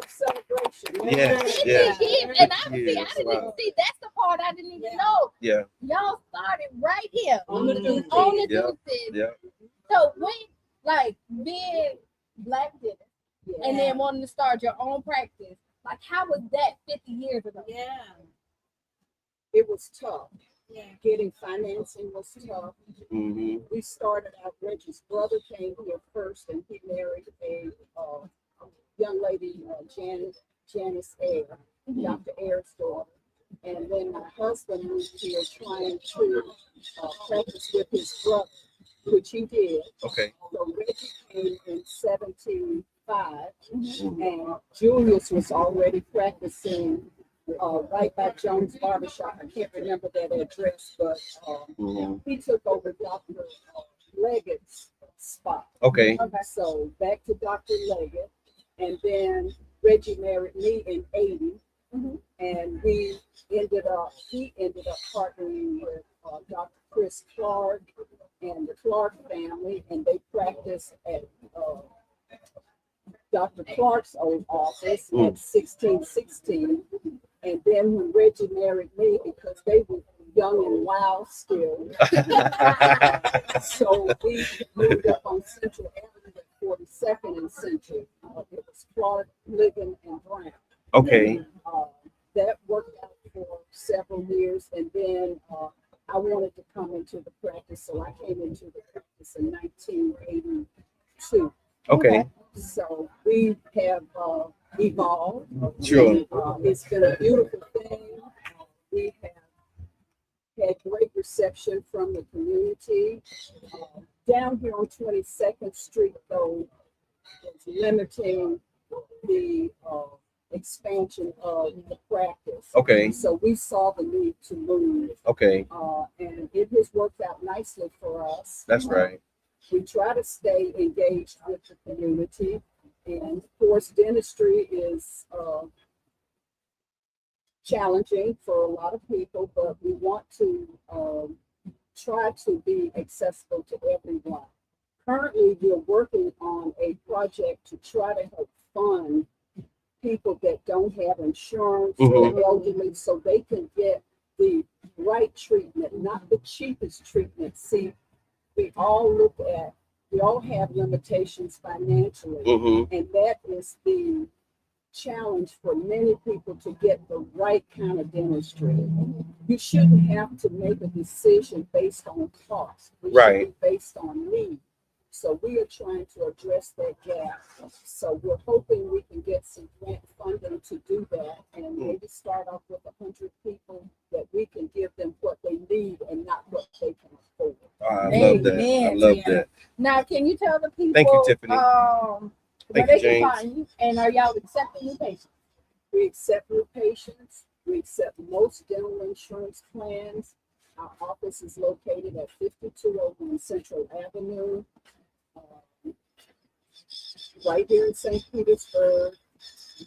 Celebration. Yes. Yeah. And I didn't Wow. see that's the part I didn't even know. Yeah. Y'all started right here On the Deuces. on the Yeah. Deuces. Yeah. So when like being black did it and then wanting to start your own practice, like how was that 50 years ago? Yeah. It was tough. Yeah. Getting financing was tough. Mm-hmm. We started out, Reggie's brother came here first, and he married a young lady, Janice Eyre, Dr. Eyre's daughter. And then my husband moved here trying to practice with his brother, which he did. Okay. So Reggie came in 75, and Julius was already practicing right by Jones Barbershop. I can't remember that address, but he took over Dr. Leggett's spot. Okay. So back to Dr. Leggett, and then Reggie married me in 80, and he ended up partnering with Dr. Chris Clark and the Clark family, and they practiced at Dr. Clark's old office at 1616. And then when Reggie married me, because they were young and wild still, so we moved up on Central Avenue at 42nd and Central. It was Clark, Liggin, and Brown. Okay. That worked out for several years, and then I wanted to come into the practice, so I came into the practice in 1982. Okay. So we have evolve. Sure. It's been a beautiful thing. We have had great reception from the community. Down here on 22nd Street, though, it's limiting the expansion of the practice. Okay. So we saw the need to move. Okay. And it has worked out nicely for us. That's right. We try to stay engaged with the community. And of course, dentistry is challenging for a lot of people, but we want to try to be accessible to everyone. Currently, we're working on a project to try to help fund people that don't have insurance or elderly so they can get the right treatment, not the cheapest treatment. See, we all have limitations financially, and that is the challenge for many people to get the right kind of dentistry. You shouldn't have to make a decision based on cost. It should be based on need. So we are trying to address that gap. So we're hoping we can get some grant funding to do that and maybe start off with 100 people that we can give them what they need and not what they can afford. I love that. I love that. Now, can you tell the people? Thank you, Tiffany. Where they can find you, and are y'all accepting new patients? We accept new patients. We accept most dental insurance plans. Our office is located at 5201 Central Avenue, right here in St. Petersburg.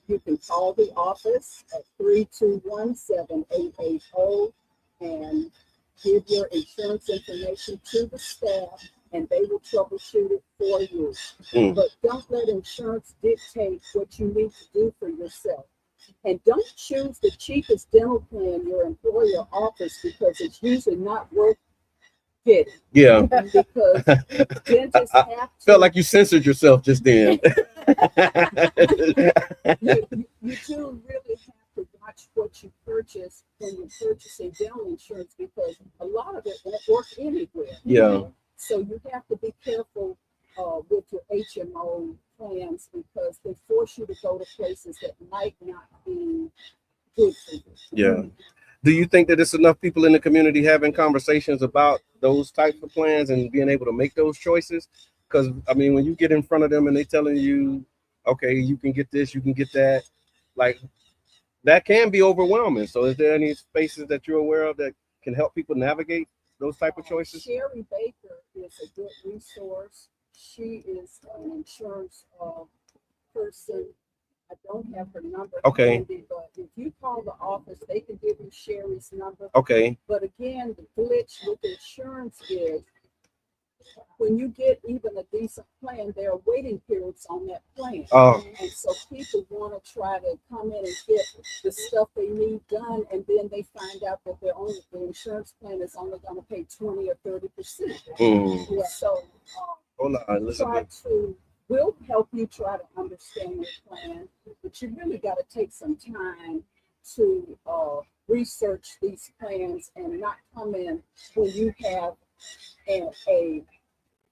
You can call the office at 321-7880 and give your insurance information to the staff, and they will troubleshoot it for you. But don't let insurance dictate what you need to do for yourself. And don't choose the cheapest dental plan your employer offers because it's usually not worth getting. Yeah. Because dentists have to. Felt like you censored yourself just then. You do really have to watch what you purchase when you're purchasing dental insurance because a lot of it won't work anywhere. Yeah. So you have to be careful with your HMO plans because they force you to go to places that might not be good for you. Yeah. Do you think that it's enough people in the community having conversations about those types of plans and being able to make those choices? Because, I mean, when you get in front of them and they telling you, okay, you can get this, you can get that, like, that can be overwhelming. So is there any spaces that you're aware of that can help people navigate those type of choices? Sherry Baker is a good resource. She is an insurance person. I don't have her number handy, but if you call the office, they can give you Sherry's number. Okay. But again, the glitch with insurance is when you get even a decent plan, there are waiting periods on that plan. And so people want to try to come in and get the stuff they need done, and then they find out that the insurance plan is only going to pay 20 or 30%. So we'll help you try to understand your plan, but you really got to take some time to research these plans and not come in when you have an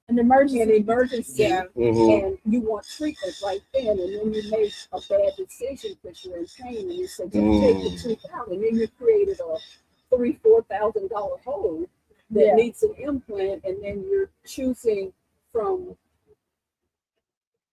emergency and you want treatment right then, and then you make a bad decision because you're in pain and you say, just take the tooth out, and then you created a $3,000-4,000 hole that needs an implant, and then you're choosing from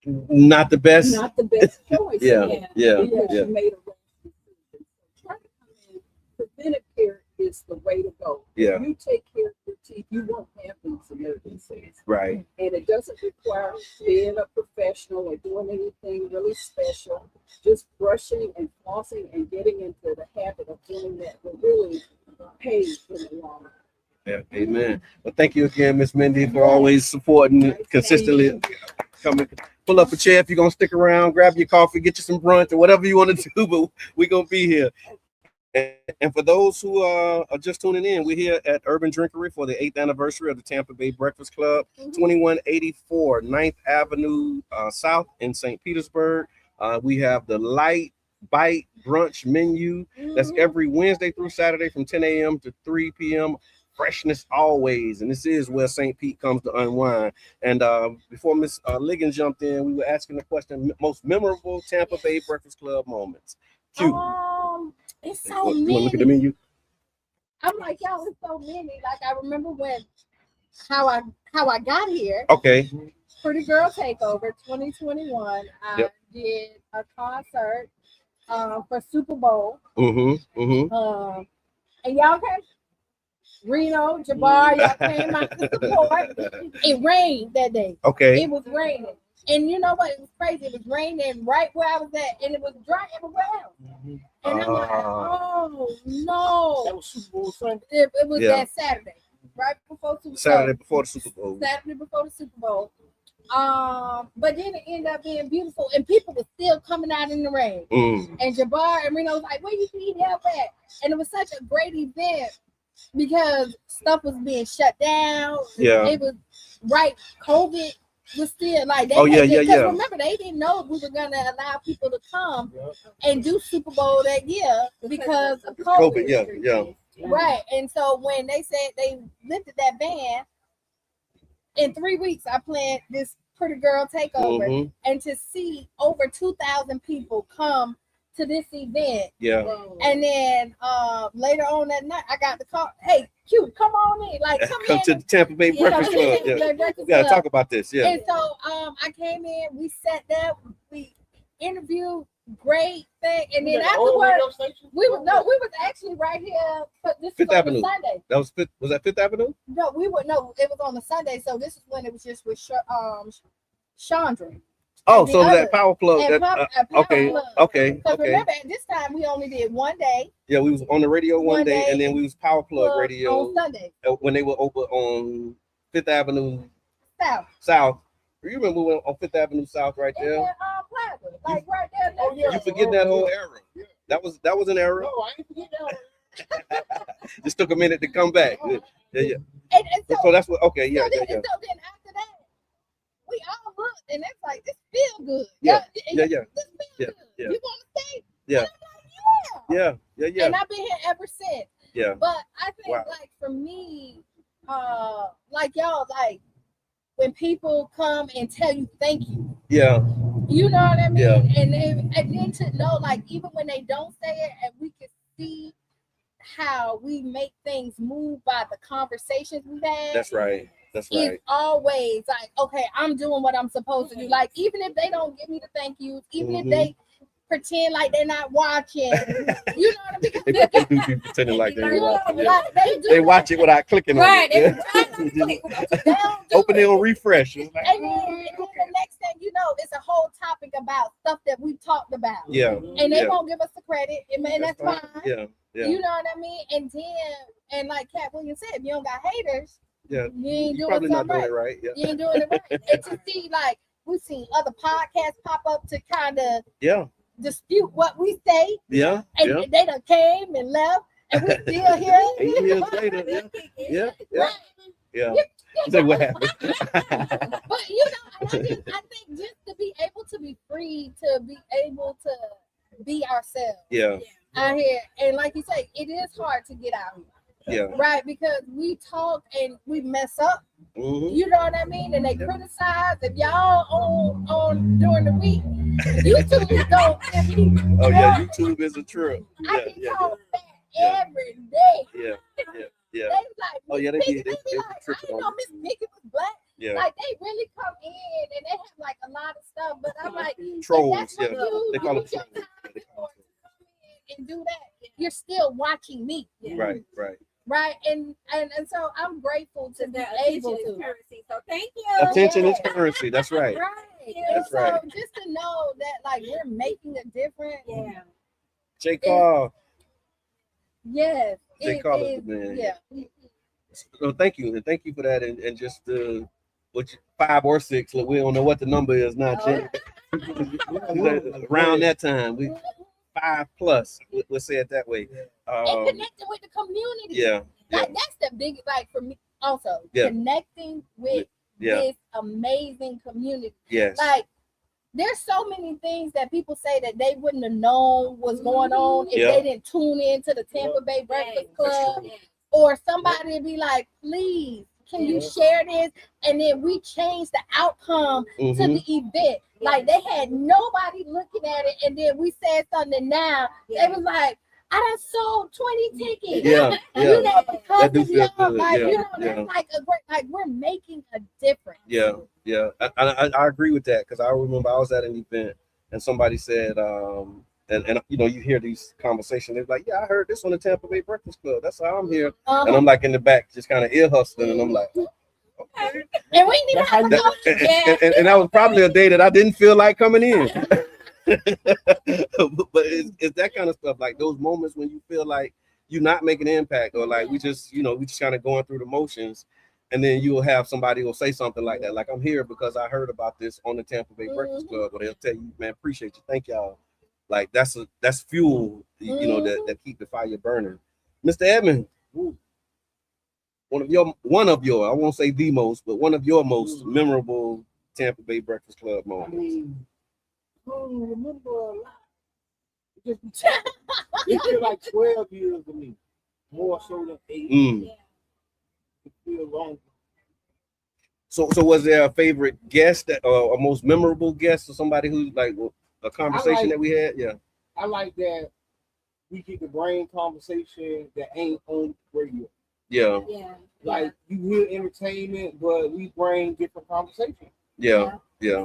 not the best choice. You made a wrong decision. Try to come in. Preventive care is the way to go. If you take care of your teeth, you won't have these emergencies. Right. And it doesn't require being a professional or doing anything really special. Just brushing and flossing and getting into the habit of doing that will really pay in the long run. Yeah, amen. Well, thank you again, Miss Mindy, for always supporting consistently. Coming, pull up a chair if you're gonna stick around, grab your coffee, get you some brunch or whatever you want to do, but we're gonna be here. And for those who are just tuning in, we're here at Urban Drinkery for the 8th anniversary of the Tampa Bay Breakfast Club, 2184 9th Avenue South in St. Petersburg. We have the Light Bite Brunch menu. That's every Wednesday through Saturday from 10 a.m. to 3 p.m. freshness always. And this is where St. Pete comes to unwind. And before Miss Liggins jumped in, we were asking the question: most memorable Tampa Bay Breakfast Club moments. Q. It's so You many. want to look at the menu? I'm like, y'all, it's so many. Like I remember how I got here. Okay. Pretty Girl Takeover 2021. I did a concert for Super Bowl. And y'all came. Reno, Jabbar, y'all came out to support. It rained that day. Okay. It was raining. And you know what? It was crazy. It was raining right where I was at, and it was dry everywhere else. And I'm like, oh no. That was Super Bowl Sunday. It was that Saturday, right before Super Bowl. Saturday before the Super Bowl. Saturday before the Super Bowl. But then it ended up being beautiful, and people were still coming out in the rain. And Jabbar and Reno was like, "Where you need help at?" And it was such a great event because stuff was being shut down. Yeah, it was right. COVID was still like, remember, they didn't know we were gonna allow people to come and do Super Bowl that year because of COVID. Right. And so when they said they lifted that ban, in 3 weeks I planned this Pretty Girl Takeover, and to see over 2,000 people come to this event. And then later on that night, I got the call. Hey, Q, come on in. Like, come to the Tampa Bay Breakfast Club. We gotta talk about this. And so I came in. We sat there. We interviewed. Great thing. And then afterwards, we was actually right here. But this Fifth was Avenue. On Sunday. Was that Fifth Avenue? No, it was on a Sunday. So this is when it was just with Chandra. Oh, so that Power Plug. Okay. Because remember, at this time we only did one day. Yeah, we was on the radio one day, and then we was Power Plug radio on Sunday when they were over on Fifth Avenue South. You remember we went on Fifth Avenue South right there? And then, Plaza, like right there. You forget that whole era. That was an era. No, I ain't forget that. Just took a minute to come back. And so that's what. Okay, So then after that, we all looked, and it's like, this feel good. Yeah. This feel good. You want to stay? Yeah. Like, yeah. And I've been here ever since. Yeah. But I think, like, for me, like y'all, like, when people come and tell you thank you. Yeah. You know what I mean? Yeah. And then to know, like, even when they don't say it, and we can see how we make things move by the conversations we've had. That's right. It's always like, okay, I'm doing what I'm supposed to do. Like, even if they don't give me the thank yous, even if they pretend like they're not watching, you know what I mean? They do be pretending like they're watching. Like, they watch it without clicking on it. Open it on refresh. And then the next thing you know, it's a whole topic about stuff that we've talked about. Yeah. And they won't give us the credit, and that's fine. Yeah. You know what I mean? And then, and like Cat Williams said, if you don't got haters, you ain't doing probably not doing right. it right. Yeah. You ain't doing it right. And to see, like, we've seen other podcasts pop up to kind of dispute what we say. Yeah. And they done came and left, and we still here. 8 years later. Yeah. Say what happened. But you know, I think just to be able to be free, to be able to be ourselves. Yeah. Out here, and like you say, it is hard to get out here. Yeah. Right, because we talk and we mess up. You know what I mean? And they criticize. If y'all on during the week, YouTube don't. YouTube is a trip. I get called fat every day. Yeah. They like, they be did. like, I didn't know Miss Mickey was black. Yeah. Like, they really come in and they have like a lot of stuff. But I'm like, trolls. They call them trolls. And do that, you're still watching me. Right. And so I'm grateful to be able to. Currency. So thank you. Attention is currency. That's right. That's right. Just to know that, like, we're making a difference. Yeah. J. Carl. Yes. J. Carl is the man. Yeah. So thank you. And thank you for that. And just 5 or 6. Like, we don't know what the number is now. Around that time, we 5+. We'll say it that way. And connecting with the community. Yeah. Like, that's the big, like, for me also. Connecting with this amazing community. Yes. Like, there's so many things that people say that they wouldn't have known was going on if they didn't tune in to the Tampa Bay Breakfast Club. or somebody be like, please, can you share this? And then we change the outcome to the event. Like they had nobody looking at it, and then we said something now. They was like, I done sold 20 tickets. Yeah, You know, because that do of feel y'all, good. like, Yeah, you know, that's like a great, like we're making a difference. Yeah. I agree with that because I remember I was at an event and somebody said, and you know, you hear these conversations. They're like, yeah, I heard this on the Tampa Bay Breakfast Club. That's how I'm here. And I'm like in the back, just kind of ear hustling, and I'm like, okay. And we didn't even have to go. And that was probably a day that I didn't feel like coming in. But it's that kind of stuff, like those moments when you feel like you're not making an impact, or like we just kind of going through the motions, and then you'll have somebody will say something like that, like I'm here because I heard about this on the Tampa Bay Breakfast Club, or they'll tell you, man, appreciate you, thank y'all. Like that's fuel, that keep the fire burning. Mr. Edmond, one of your, I won't say the most, but one of your most memorable Tampa Bay Breakfast Club moments. I don't remember a lot. It feels like 12 years to me, more so than 8. It feels long. So was there a favorite guest that, or a most memorable guest, or somebody who like a conversation that we had? Yeah, I like that we get the brain conversation that ain't on radio. Yeah. Like you hear entertainment, but we bring different conversations. Yeah.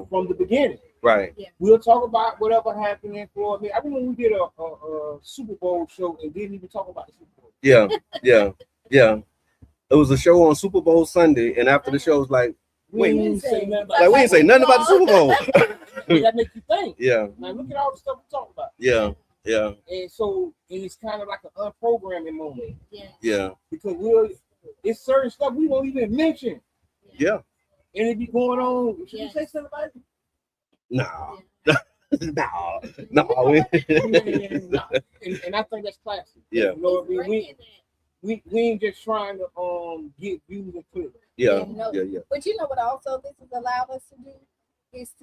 From the beginning. Right. We'll talk about whatever happened in Florida. I remember we did a Super Bowl show and didn't even talk about the Super Bowl. Yeah. It was a show on Super Bowl Sunday, and after the show was like, wait, we didn't say nothing about we didn't say nothing about the Super Bowl. That makes you think. Yeah. Like look at all the stuff we talk about. Yeah. And so it's kind of like an unprogramming moment. Yeah. Because it's certain stuff we won't even mention. Yeah. And it be going on. Should you say something about it? No. No. And I think that's classic. Yeah. You know, we ain't just trying to get views and clicks. Yeah. But you know what also this has allowed us to do is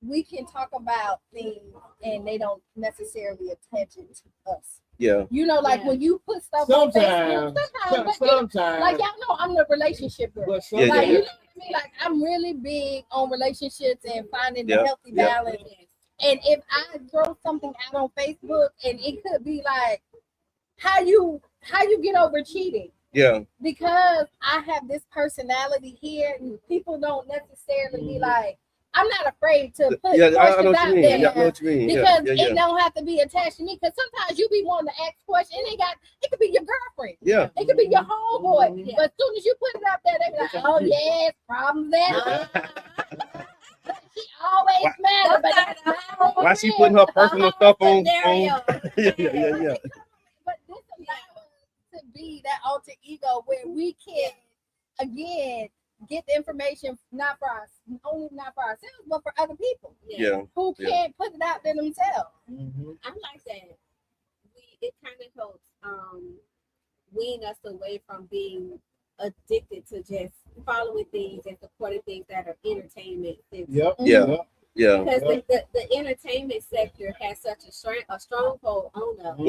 we can talk about things and they don't necessarily attach it to us. Yeah. You know, like when you put stuff on Facebook, sometimes like y'all know I'm the relationship girl. Like you know what I mean? Like I'm really big on relationships and finding the healthy balance. And if I throw something out on Facebook and it could be like how you get over cheating. Yeah. Because I have this personality here, people don't necessarily be like, I'm not afraid to put questions out there. Yeah, I know what you mean. Because it don't have to be attached to me. Because sometimes you be wanting to ask questions, and it could be your girlfriend. Yeah. It could be your homeboy. But as soon as you put it out there, they be like, oh yes, problems there. She always mad about why she putting her personal stuff on? Yeah. But this allows us to be that alter ego where we can again get the information not for ourselves, but for other people. Who can't put it out there themselves. I like that. It kind of helps wean us away from being addicted to just following things and supporting things that are entertainment. Yeah. Because the entertainment sector has such a stronghold on us.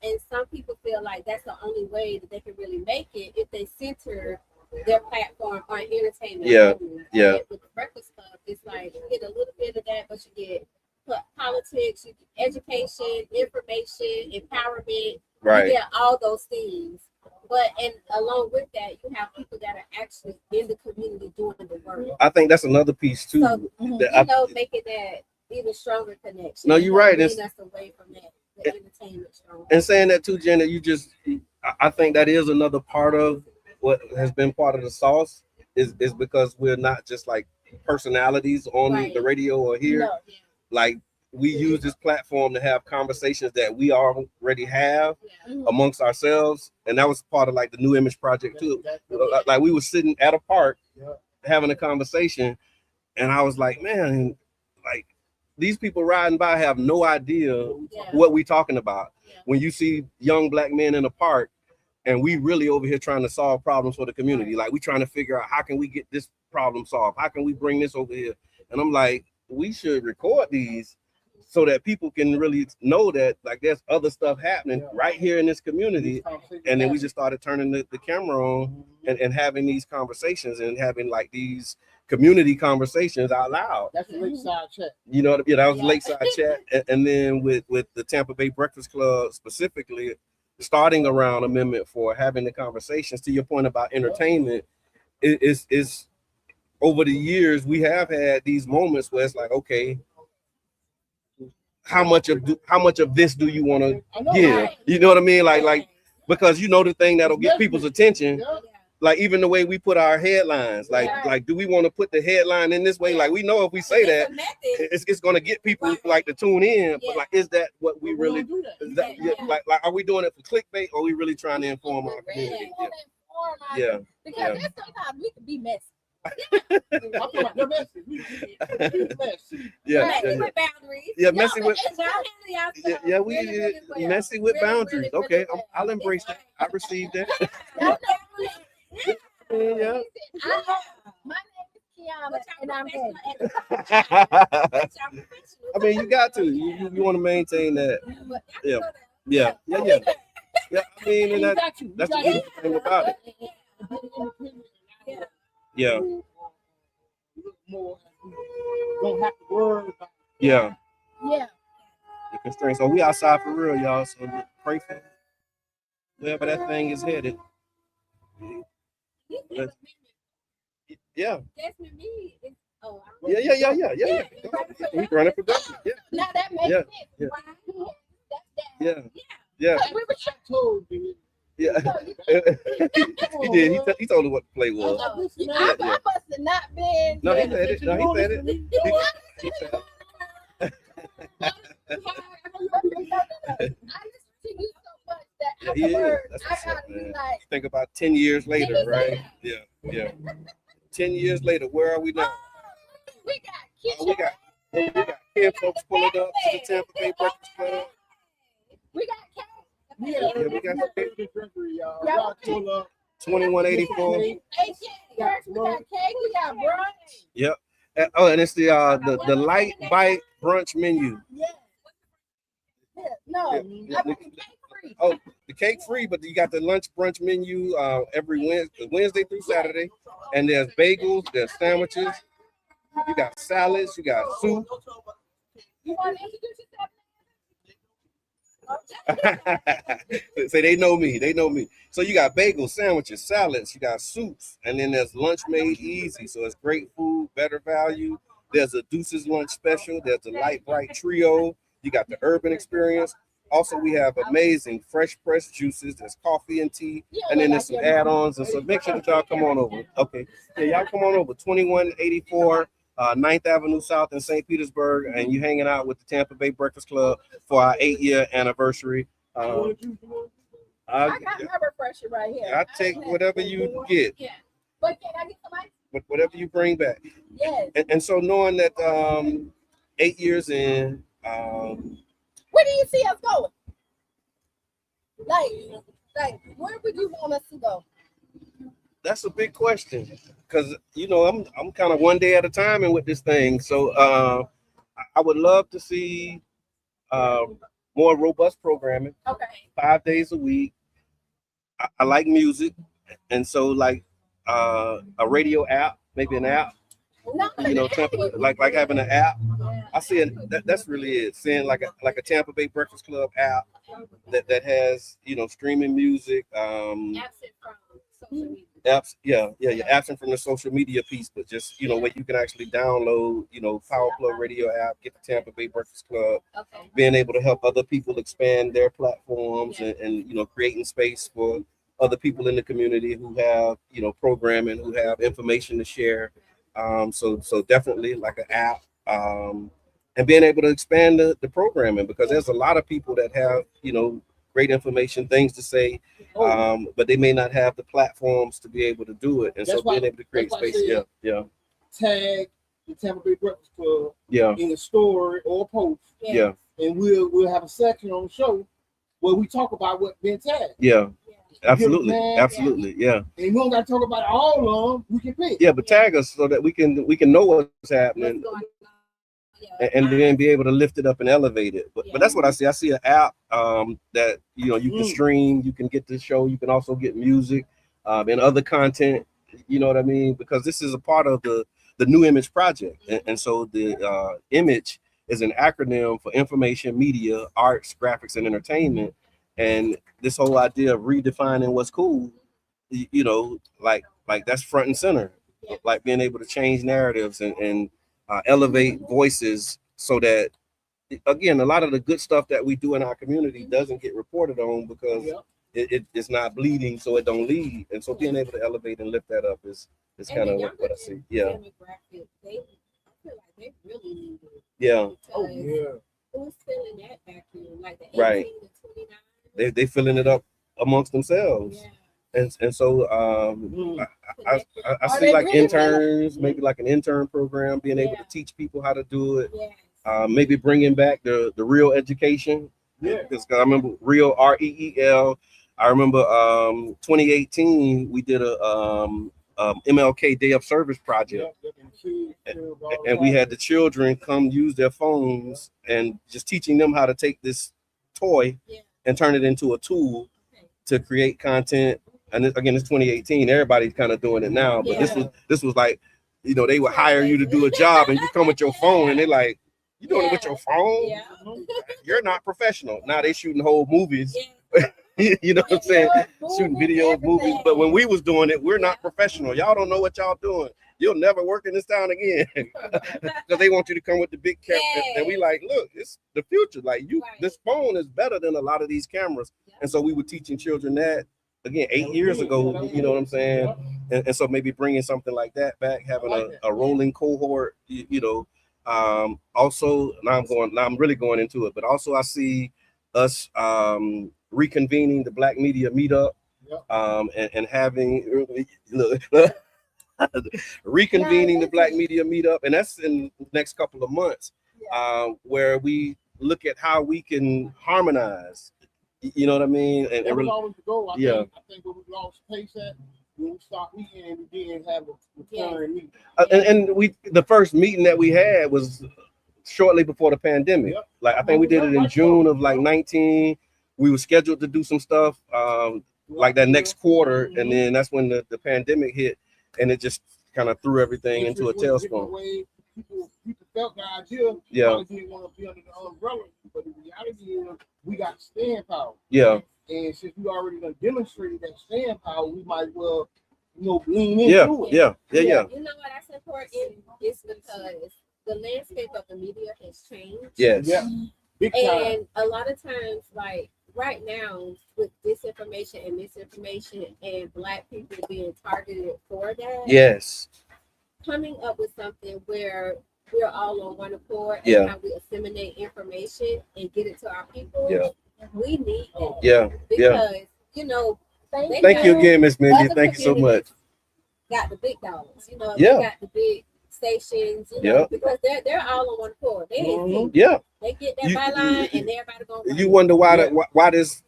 And some people feel like that's the only way that they can really make it if they center their platform on entertainment. With the Breakfast Club, it's like you get a little bit of that, but you get politics, you get education, information, empowerment. You get all those things. But and along with that, you have people that are actually in the community doing the work. I think that's another piece too. So, making that even stronger connection. No, you're right. It's us away from that, the entertainment strong. And saying that too, Jenna, I think that is another part of what has been part of the sauce is because we're not just like personalities on the radio or here. Like we use this platform to have conversations that we already have amongst ourselves. And that was part of like the New Image Project too. Like we were sitting at a park having a conversation and I was like, man, like these people riding by have no idea what we talking about. When you see young black men in a park and we really over here trying to solve problems for the community. Like we trying to figure out how can we get this problem solved? How can we bring this over here? And I'm like, we should record these so that people can really know that like there's other stuff happening right here in this community. And then we just started turning the camera on and having these conversations and having like these community conversations out loud. That's a lakeside chat. You know, that was lakeside chat. And then with the Tampa Bay Breakfast Club specifically, starting around Amendment 4, having the conversations. To your point about entertainment, is over the years we have had these moments where it's like, okay, how much of this do you want to give? You know what I mean? Like because you know the thing that'll get people's attention. Like even the way we put our headlines, like do we want to put the headline in this way? Like we know if we say that, it's going to get people like to tune in. But like, is that what we really? Like are we doing it for clickbait, or are we really trying to inform our community? Yeah. Because sometimes we can be messy. Messy with boundaries. Yeah, messy with. Yeah, we messy with boundaries. Okay, I'll embrace that. I received that. Yeah. My name is Kiana, and I'm I mean, you got to. You want to maintain that. Yeah. I mean, and that's the beautiful thing about it. Yeah. Don't have to worry about it. Yeah. The constraints. So we outside for real, y'all. So pray for wherever that thing is headed. Yeah. Yeah. He's running production. Yeah. Now that makes sense. Yeah. Yeah. He did. He told her what the play was. I must have not been. No, he said it. He said it. He said it. I listen to you so much that afterwards I gotta be like. Think about 10 years later, right? Yeah. 10 years later, where are we now? We got Kim folks pulling up to the Tampa Bay Breakfast Club. We got cake. Yeah, we got Drinkery, y'all. 2184. We got cake. We got brunch. Yep. Oh, and it's the light bite brunch menu. Yeah. No, I mean cake free. Oh, the cake free, but you got the lunch brunch menu every Wednesday through Saturday, and there's bagels, there's sandwiches, you got salads, you got soup. You want to introduce yourself? Say they know me. So you got bagels, sandwiches, salads, you got soups, and then there's lunch made easy. So it's great food, better value. There's a Deuces lunch special. There's a light bright trio. You got the urban experience. Also, we have amazing fresh pressed juices. There's coffee and tea, and then there's some add-ons. And so make sure that y'all come on over. Okay, yeah, y'all come on over. 2184 9th Avenue South in St. Petersburg, and you hanging out with the Tampa Bay Breakfast Club for our 8-year anniversary. I got my refresher right here. I take whatever you get. Yeah. But can I get some ice? Whatever you bring back. Yes. And so knowing that 8 years in, where do you see us going? Like where would you want us to go? That's a big question, because I'm kind of one day at a time and with this thing. So I would love to see more robust programming. Okay. 5 days a week. I like music, and so like a radio app, maybe an app. No, like having an app. I see it. That's really it. Seeing like a Tampa Bay Breakfast Club app that has streaming music. Absent from social media. Absent from the social media piece, but just where you can actually download Power Plug Radio app, get the Tampa Bay Breakfast Club, being able to help other people expand their platforms and creating space for other people in the community who have programming, who have information to share. So definitely like an app, and being able to expand the programming, because there's a lot of people that have great information, things to say, but they may not have the platforms to be able to do it, and so being able to create space. Tag the Tampa Bay Breakfast Club in a story or a post, and we'll have a section on the show where we talk about what's been tagged. Absolutely. And we don't got to talk about all of them. We can pick. But tag us so that we can know what's happening. and then be able to lift it up and elevate it. But that's what I see. I see an app that you can stream, you can get the show, you can also get music and other content. You know what I mean? Because this is a part of the New Image Project, and so the image is an acronym for information, media, arts, graphics, and entertainment. And this whole idea of redefining what's cool, like that's front and center, like being able to change narratives and elevate voices so that, again, a lot of the good stuff that we do in our community doesn't get reported on because it's not bleeding, so it don't lead. And so being able to elevate and lift that up is kind of what I see. Yeah. They, I feel like they really need it. Yeah. Oh yeah. Who's filling that vacuum? Like the 18 Right. to 29? They filling it up amongst themselves. Yeah. And so I see like interns, maybe like an intern program, being able to teach people how to do it. Maybe bringing back the real education. Yeah. Because I remember real REEL. I remember 2018 we did a MLK Day of Service project, and we had the children come use their phones and just teaching them how to take this toy and turn it into a tool to create content. And again, it's 2018. Everybody's kind of doing it now, but this was like, they would hire you to do a job, and you come with your phone, and they're like, "You doing it with your phone? Yeah. You're not professional." Now they shooting whole movies. You know what I'm saying? Shooting videos, movies. But when we was doing it, we're not professional. Y'all don't know what y'all doing. You'll never work in this town again because they want you to come with the big camera. And we like, look, it's the future. Like this phone is better than a lot of these cameras. And so we were teaching children that, again, 8 years ago, you know what I'm saying? And so maybe bringing something like that back, having a rolling cohort, also, now I'm really going into it, but also I see us reconvening the Black Media Meetup and having reconvening the Black Media Meetup, and that's in the next couple of months, where we look at how we can harmonize. You know what I mean? And that was always the goal. I think when we lost pace at, when we stopped meeting and we didn't have a return meeting. And the first meeting that we had was shortly before the pandemic. Like I think we did it in June of like 19. We were scheduled to do some stuff like that next quarter, and then that's when the pandemic hit, and it just kind of threw everything into a tailspin. People felt the idea. They didn't want to be under the umbrella, but the reality is we got staying power. Yeah. And since we already done demonstrated that staying power, we might as well, lean into it. Yeah. You know what that's important? It's because the landscape of the media has changed. Yes. Yeah. Big time. And a lot of times, like right now, with disinformation and misinformation and Black people being targeted for that. Yes. Coming up with something where we're all on one accord and how we assimilate information and get it to our people. Yeah. We need that. Yeah. Because, thank you again, Miss Mindy. Thank you so much. Got the big dollars, they got the big stations, because they're all on one accord. They ain't they get that byline and everybody going. You wonder why this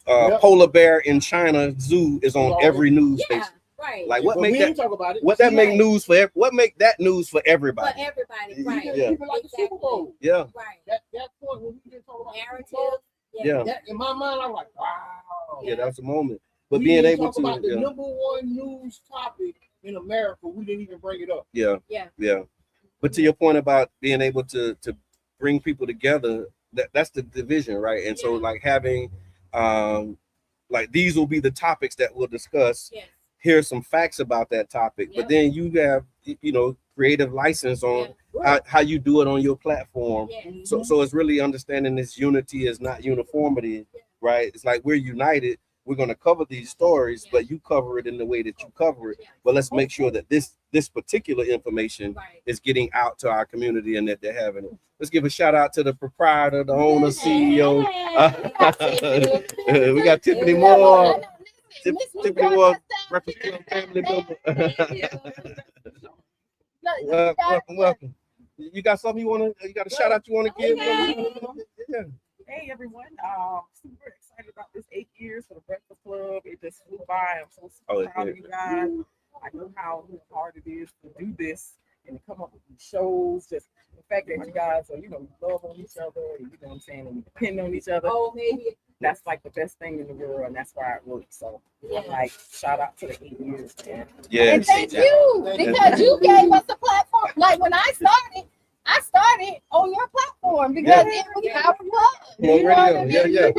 polar bear in China zoo is on every news station. Right. Like what make that talk about it? What that make news for? What make that news for everybody? For everybody, right? Even like the Super Bowl. Yeah. Right. That point when we didn't talk about narrative. That, in my mind, I'm like, wow. Yeah, that's a moment. But being able to about the number one news topic in America, we didn't even bring it up. Yeah. But to your point about being able to bring people together, that's the division, right? And so like having like these will be the topics that we'll discuss. Yes. Here's some facts about that topic, but then you have creative license on how you do it on your platform. So it's really understanding this unity is not uniformity, right? It's like we're united. We're going to cover these stories, but you cover it in the way that you cover it. But let's make sure that this particular information is getting out to our community and that they're having it. Let's give a shout out to the proprietor, the owner, CEO. We got Tiffany Moore. Tiffany Moore, representing family member. Welcome. You got something you got a shout out you want to give? Yeah. Hey everyone, super excited about this 8 years for the Breakfast Club. It just flew by. I'm so super proud of you guys. I know how hard it is to do this and to come up with these shows. Just fact that you guys are, love on each other, you know what I'm saying, and you depend on each other. Oh, maybe. That's like the best thing in the world, and that's why it works. So, like, shout out to the 8 years, man. Yes. And thank you, because you gave us a platform. Like when I started on your platform because it was our club. You know what I mean? Yeah.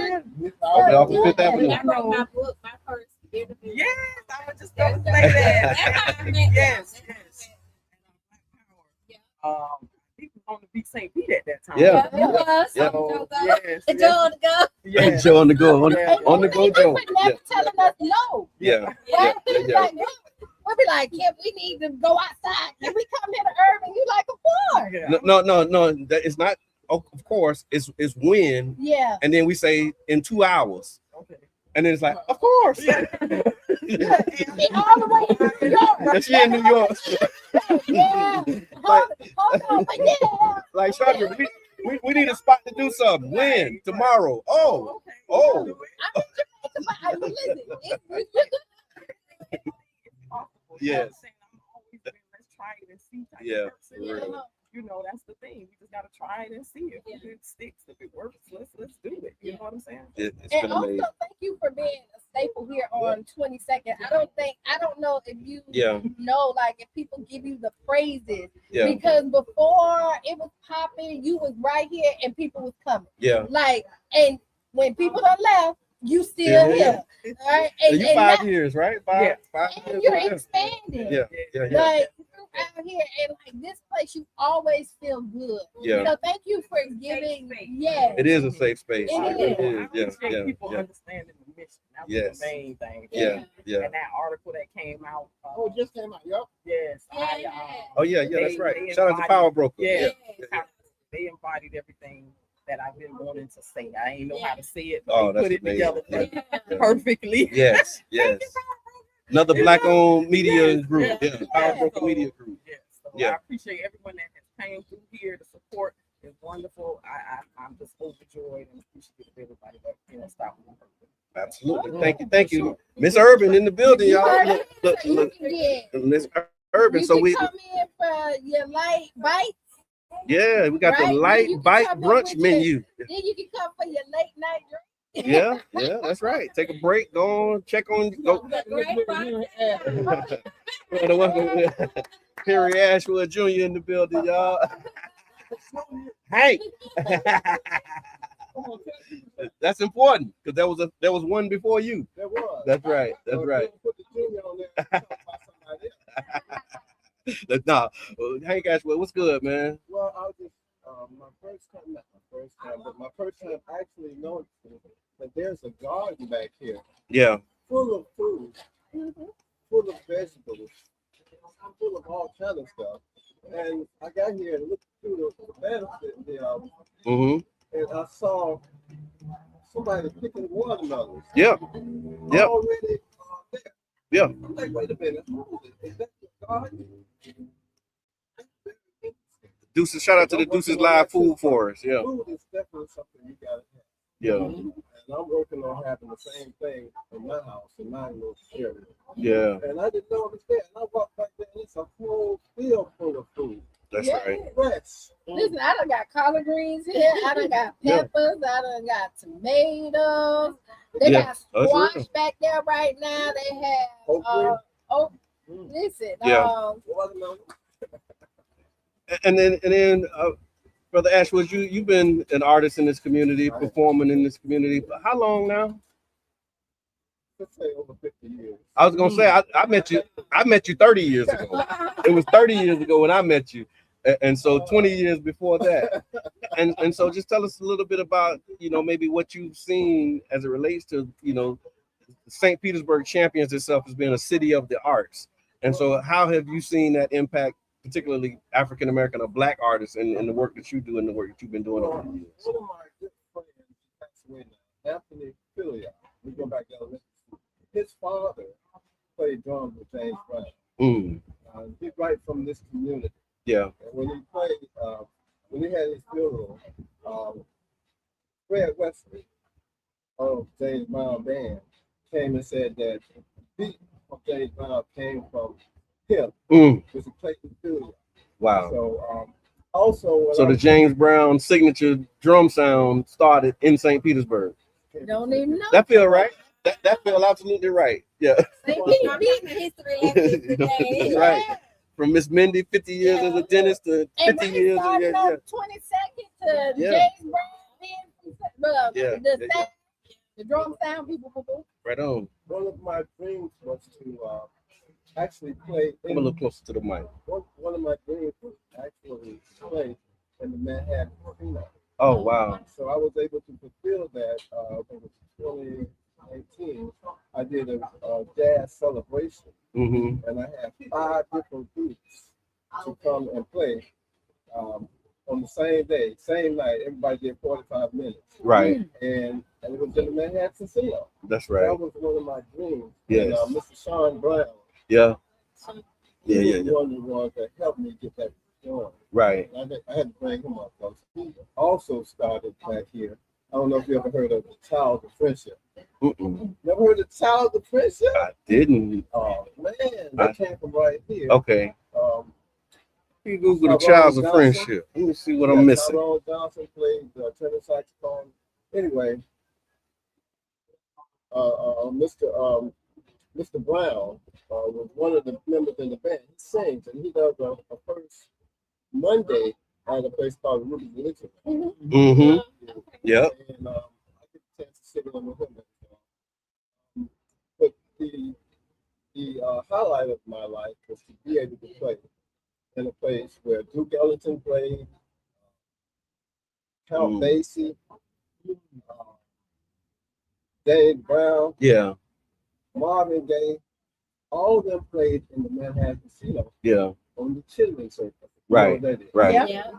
Off the Fifth Avenue. I wrote my book, my first interview. Yes, I was just going to say that. Yes. People on the beat St. Pete at that time. Yeah. So, Yes. Joe to go. Yeah. Joe on the go. On the go, Joe. Never telling us no. Yeah. Right? Like, we'll be like, yeah, we need to go outside. Can we come here to Urban? You like, of course. No. That is not. Of course, it's when. Yeah. And then we say in 2 hours. Okay. And then it's like, of course. All the way in New York. That's she in New York. Yeah. Hold on, but yeah. Like Chandra, we need a spot to do something. When? Tomorrow. Oh. I mean, listen, Yes. Let's try it and see. Yeah. For real. That's the thing. We just gotta try it and see if it sticks, if it works. Let's do it. You know what I'm saying? It's and been also, amazing. thank you for being a staple here on 22nd. I don't know if you know, like, if people give you the praises. Yeah. Because before it was popping, you was right here and people was coming. Yeah. Like, and when people are left, you still here. Right? And you 5 years, right? Five and years. you're expanding. Yeah. Like, out here and like this place, you always feel good. Yeah. So thank you for giving. Yeah. It is a safe space. It It is. I people understanding the mission. That was the main thing. Yeah. And that article that came out. Just came out. Yep. Yes. That's right. Shout out to Power Broker. Yeah. They embodied everything that I've been wanting to say. I ain't know how to say it, but they put it together perfectly. Yes. Another black-owned media group. Yeah. Power Broker Media Group. So I appreciate everyone that has came through here to support. It's wonderful. I'm just overjoyed and appreciative of everybody that stopped me. Absolutely. Thank you. Miss Urban in the building, y'all. Look, Miss Urban. So we come in for your light bites. Yeah, we got the light bite brunch menu. Then you can come for your late night drink. Yeah, that's right. Take a break, go on, check on. Go. Perry Ashwood Jr. in the building, y'all. Hank. That's important because there was one before you. There was. That's right. Put the junior on there. No, Hank Ashwood, what's good, man? Well, I was just my first time actually noticing that there's a garden back here. Yeah. Full of food, full of vegetables, full of all kind of stuff. And I got here and looked through the benefit there, and I saw somebody picking watermelons. Yeah. Already there. Yeah. I'm like, wait a minute, is that your garden? Deuces, shout out to the Deuces Live Food Forest. Yeah. Food is definitely something you gotta have. Yeah. And I'm working on having the same thing in my house, in my little area. Yeah. And I didn't know it was there. And I walked back there and it's a whole field full of food. That's right. Fresh. Listen, I done got collard greens here. I done got peppers. I done got tomatoes. They got squash back there right now. They have listen. And then Brother Ashwood, you've been an artist in this community, performing in this community. How long now? Let's say over 50 years. I was gonna say I met you 30 years ago. It was 30 years ago when I met you. And so 20 years before that. And so just tell us a little bit about, maybe what you've seen as it relates to, St. Petersburg champions itself as being a city of the arts. And so how have you seen that impact particularly African American or Black artists in the work that you do and the work that you've been doing over the years? One of my good friends passed away now, Anthony Philia. We go back down. His father played drums with James Brown. He's right from this community. Yeah. And when he played, when he had his funeral, Fred Wesley of James Brown Band came and said that the beat of James Brown came from him, which is Clayton Philia. Wow. So Also, So the James Brown signature drum sound started in St. Petersburg. Don't even know. That feel right. That feel absolutely right. Yeah. St. History lesson today. That's right. From Miss Mindy, 50 years as a dentist to 50 years. Started on 22nd to James Brown being the drum sound people. Right on. One of my dreams was to actually play. Come a little closer to the mic. One of my dreams was actually play in the Manhattan Casino. Oh wow! So I was able to fulfill that. In 2018, I did a jazz celebration, and I had 5 different groups to come and play on the same day, same night. Everybody did 45 minutes. Right. And it was in the Manhattan Casino. That's right. That was one of my dreams. Yes. And Mr. Sean Brown. Yeah. He was one of the ones that helped me get that going. Right. I had to bring him up. He also started back here. I don't know if you ever heard of the Child of Friendship. Never heard of the Child of Friendship? I didn't. Oh man, that came from right here. Okay. You Google the Child of Friendship. Let me see what I'm missing. Tyrone Johnson played the tenor saxophone. Anyway, Mr. Brown was one of the members in the band. He sings and he does a first Monday at a place called Ruby's Religion. Yep. And I get a chance to sit in with him. But the highlight of my life was to be able to play in a place where Duke Ellington played, Count Basie, Dave Brown, Marvin Gaye, all of them played in the Manhattan Casino. Yeah. On the Chitlin Circuit. Right. Right. Yeah.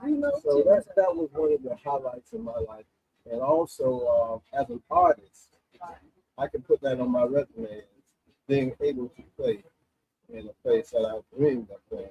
So that was one of the highlights in my life. And also as an artist, I can put that on my resume, being able to play in a place that I dreamed of playing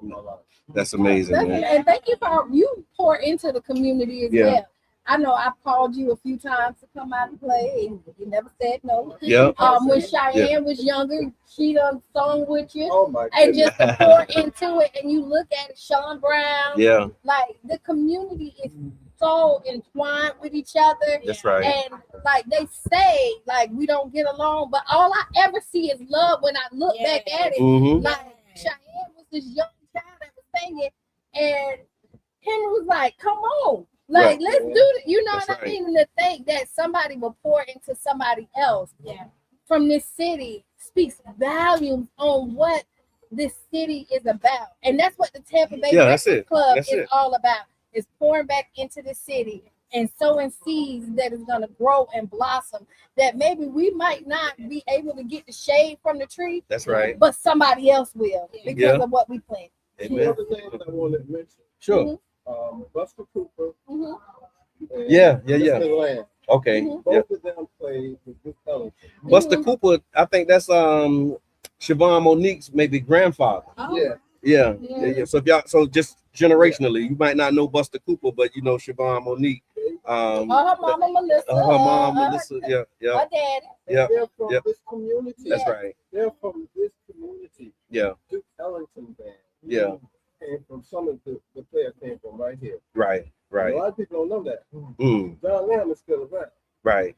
in my life. That's amazing, man. And thank you for you pour into the community as well. I know I've called you a few times to come out and play, and you never said no. Yeah. When Cheyenne was younger, she done sung with you. Oh my and just to pour into it, and you look at it, Sean Brown. Yeah. Like the community is so entwined with each other. That's right. And like they say, like we don't get along, but all I ever see is love when I look back at it. Like Cheyenne was this young child that was singing, and Henry was like, "Come on." Like, let's do it. You know what I mean? And to think that somebody will pour into somebody else from this city speaks volumes on what this city is about. And that's what the Tampa Bay Breakfast Club is all about. Is pouring back into the city and sowing seeds that is going to grow and blossom, that maybe we might not be able to get the shade from the tree. That's right. But somebody else will because of what we plant. Amen. Other things I wanted to mention. Sure. Buster Cooper. Yeah. Okay. Both of them played with Duke Ellington. Buster Cooper, I think that's Siobhan Monique's maybe grandfather. Yeah. So if y'all, so just generationally, you might not know Buster Cooper, but you know Siobhan Monique. Her mama Melissa. Her mom Melissa. Her daddy. They're from this community. That's right. They're from this community. Yeah. Duke Ellington band. Yeah. Came from some of the players came from right here. Right. A lot of people don't know that. John Lamb is still around. Right.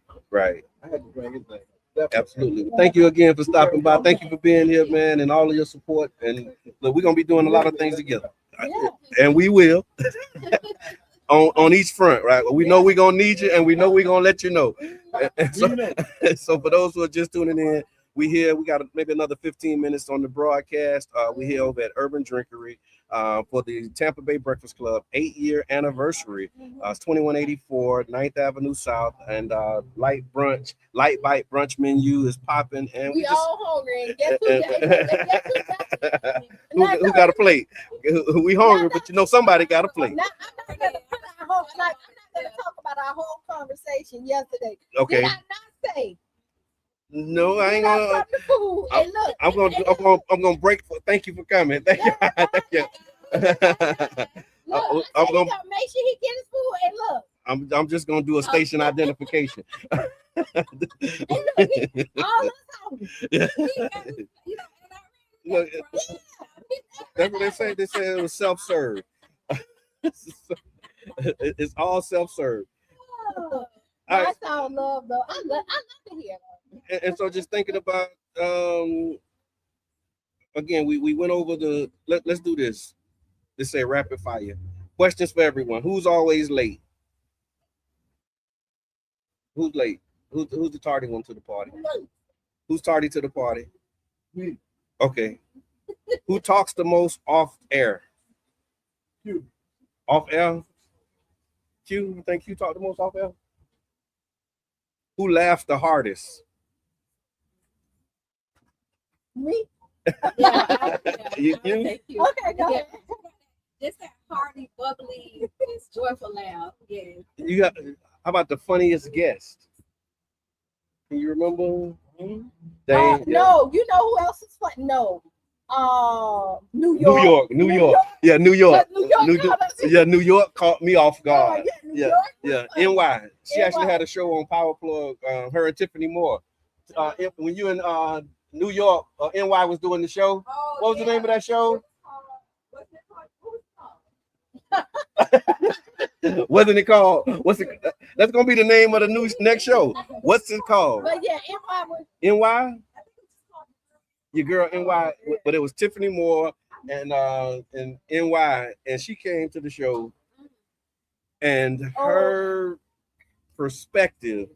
I had to bring his name. Definitely. Absolutely. Thank you again for stopping by. Thank you for being here, man, and all of your support. And look, we're gonna be doing a lot of things together, and we will on each front, right? We know we're gonna need you, and we know we're gonna let you know. So for those who are just tuning in, we here. We got maybe another 15 minutes on the broadcast. We here over at Urban Drinkery for the Tampa Bay Breakfast Club 8-year anniversary. It's 2184 9th Avenue South, and light bite brunch menu is popping, and we all hungry. Guess who got a plate? We hungry, but you know somebody got a plate. I'm not gonna talk about our whole conversation yesterday. Okay. Did I not say? No, I ain't gonna. I'm gonna break. Thank you for coming. Thank you. Thank you. Look, I'm gonna make sure he get his food. And look, I'm just gonna do a station identification. And look, all us hungry. Look, that's what they say. They say it was self-serve. It's all self-serve. Oh, All right. that's all love, though. I love to hear that. And so just thinking about again, we went over let's do this. Let's say rapid fire. Questions for everyone. Who's always late? Who's late? Who's the tardy one to the party? Who's tardy to the party? Me. Okay. Who talks the most off air? You. Off air? Q, you think you talk the most off air? Who laughs the hardest? Me? Yeah, You? thank you. Okay, go ahead. Just that hearty, bubbly, just joyful laugh. Yeah. You got. How about the funniest guest? Can you remember? Dang, No, you know who else is fun? No. New York. New York. Yeah, New York. New York caught me off guard. New York. NY. She NY. actually had a show on Power Plug. Her and Tiffany Moore. When you in New York, NY was doing the show. Oh, What was the name of that show? What's it called? What's it called? Wasn't it called? What's it? That's gonna be the name of the next show. What's it called? But yeah, NY was. NY. Your girl NY, but it was Tiffany Moore and NY, and she came to the show, and her perspective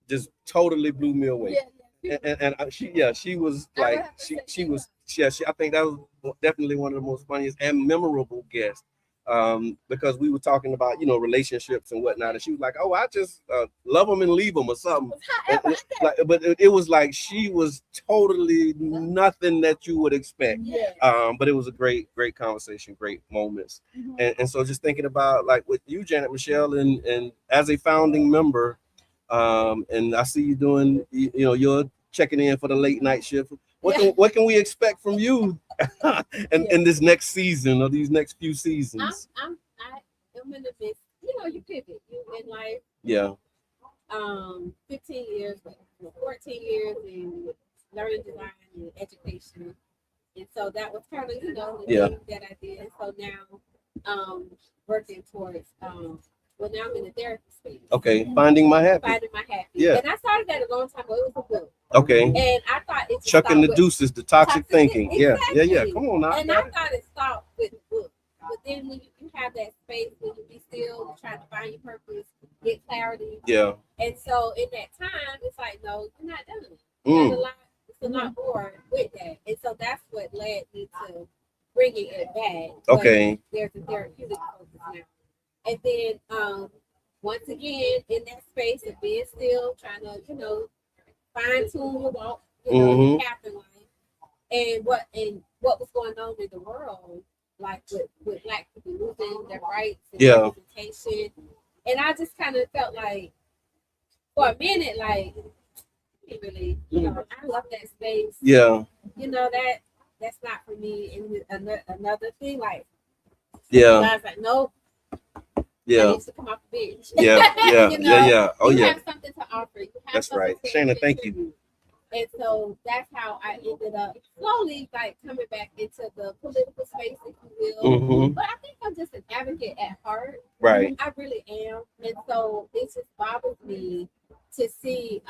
just totally blew me away. Yeah. And she was like she was I think that was definitely one of the most funniest and memorable guests. Because we were talking about relationships and whatnot, and she was like, "Oh, I just love them and leave them or something." But it was like she was totally nothing that you would expect. Yeah. But it was a great conversation, great moments, Mhm. and so just thinking about like with you, Janet Michelle, and as a founding member, and I see you doing, you're checking in for the late night shift. What can we expect from you in this next season or these next few seasons? I'm in the midst. You pivot. You in life. Yeah. 15 years, 14 years in learning design and education, and so that was kind of the thing that I did. And so now, working towards now I'm in the therapy space. Okay, finding my happy. Finding my happy. Yeah. And I started that a long time ago. It was a book. Okay. And I thought it Chucking the deuces, the toxic thinking. Exactly. Yeah. Come on now. And I thought it stopped with the book. But then when you have that space, when you be still trying to find your purpose, get clarity. Yeah. And so in that time, it's like, no, you're not done. It's a lot more with that. And so that's what led me to bringing it back. Okay. But there's a therapeutic focus now. And then once again, in that space of being still, trying to, fine tune your walk, your path in life, and what was going on in the world, like with Black people losing their rights and representation. And I just kind of felt like, for a minute, like, really, I love that space. Yeah. That's not for me. And another thing, like, yeah, I was like, nope. Yeah. I need to come off the bench. Yeah. Oh, you yeah. have something to offer. That's right. Shayna, thank you. And so that's how I ended up slowly like coming back into the political space, if you will. Mm-hmm. But I think I'm just an advocate at heart. Right. I really am. And so it just bothers me to see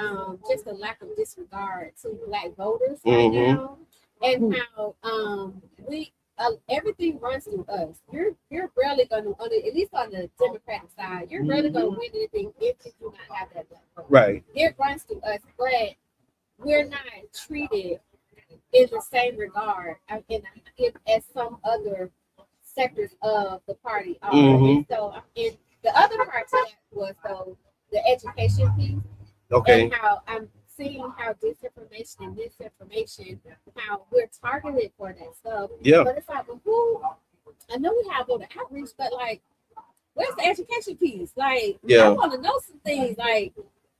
just the lack of disregard to Black voters right now, and how everything runs through us. You're rarely going to, at least on the Democratic side, you're rarely going to win anything if you do not have that Black vote. Right. It runs through us, but we're not treated in the same regard as some other sectors of the party are. And so, and the other part to that was the education piece. Okay. And how I'm seeing how disinformation and misinformation, how we're targeted for that stuff. Yeah. But it's like, well, I know we have voter outreach, but like, where's the education piece? Like, I want to know some things. Like,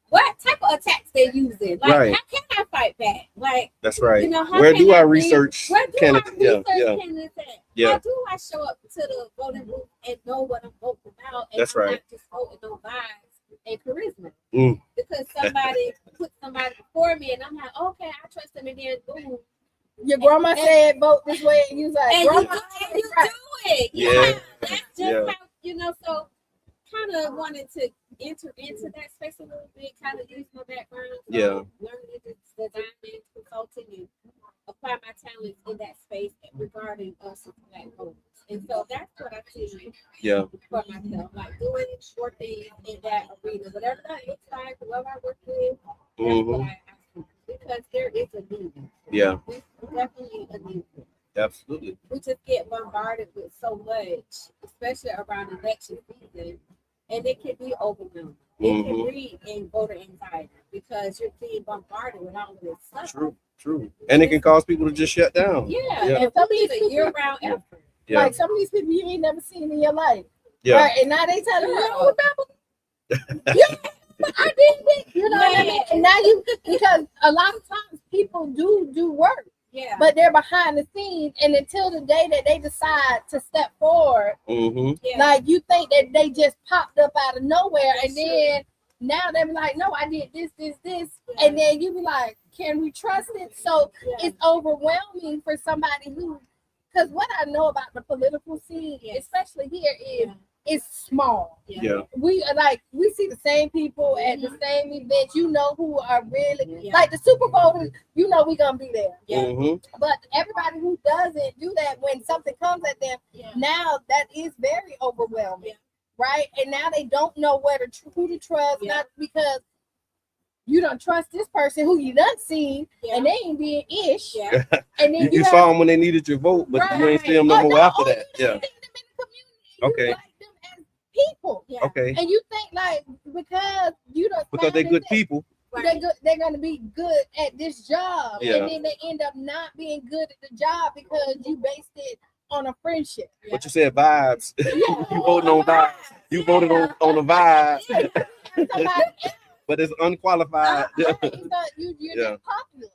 what type of attacks they're using? Like, how can I fight back? Like, that's right. How where do I research? Where do I research candidates at? Yeah. How do I show up to the voting booth and know what I'm voting about? And that's I'm right. not just voting on vibes and charisma. Because somebody put somebody before me, and I'm like, okay, I trust them, and then boom. Your grandma said vote this way, and you like, and grandma, you do it. Yeah. That's just how you know, so kind of wanted to enter into that space a little bit, kind of use my background. So learning design and consulting and apply my talents in that space regarding us as Black folks. And so that's what I see for myself, like doing more things in that arena, whatever that looks like, whoever I work with, that's what I do. Because there is a need. Yeah. There's definitely a need. Absolutely. We just get bombarded with so much, especially around election season, and it can be overwhelming. It can breed in voter anxiety because you're being bombarded with all of this stuff. True. And it can cause people to just shut down. Yeah. And some of these a year-round effort. Yeah. Like some of these people you ain't never seen in your life. Yeah. Right? And now they telling you, oh, remember? Yeah, I did it. You know what I mean? And now because a lot of times people do work. Yeah. But they're behind the scenes, and until the day that they decide to step forward, like you think that they just popped up out of nowhere, and then now they be like, no, I did this, and then you be like, can we trust it? So it's overwhelming for somebody who, because what I know about the political scene, especially here, is it's small. We see the same people at the same events. You know who are really like the Super Bowl. You know we're gonna be there. But everybody who doesn't do that, when something comes at them, now that is very overwhelming, right? And now they don't know who to trust, not because you don't trust this person who you done seen, and they ain't being ish. And then you saw them when they needed your vote, but you ain't see them no more after that. Okay. People, okay, and you think like because they're good people, they're gonna be good at this job, and then they end up not being good at the job because you based it on a friendship. But you said vibes. You voted on vibes. You voted on a vibe, but it's unqualified. You're just popular.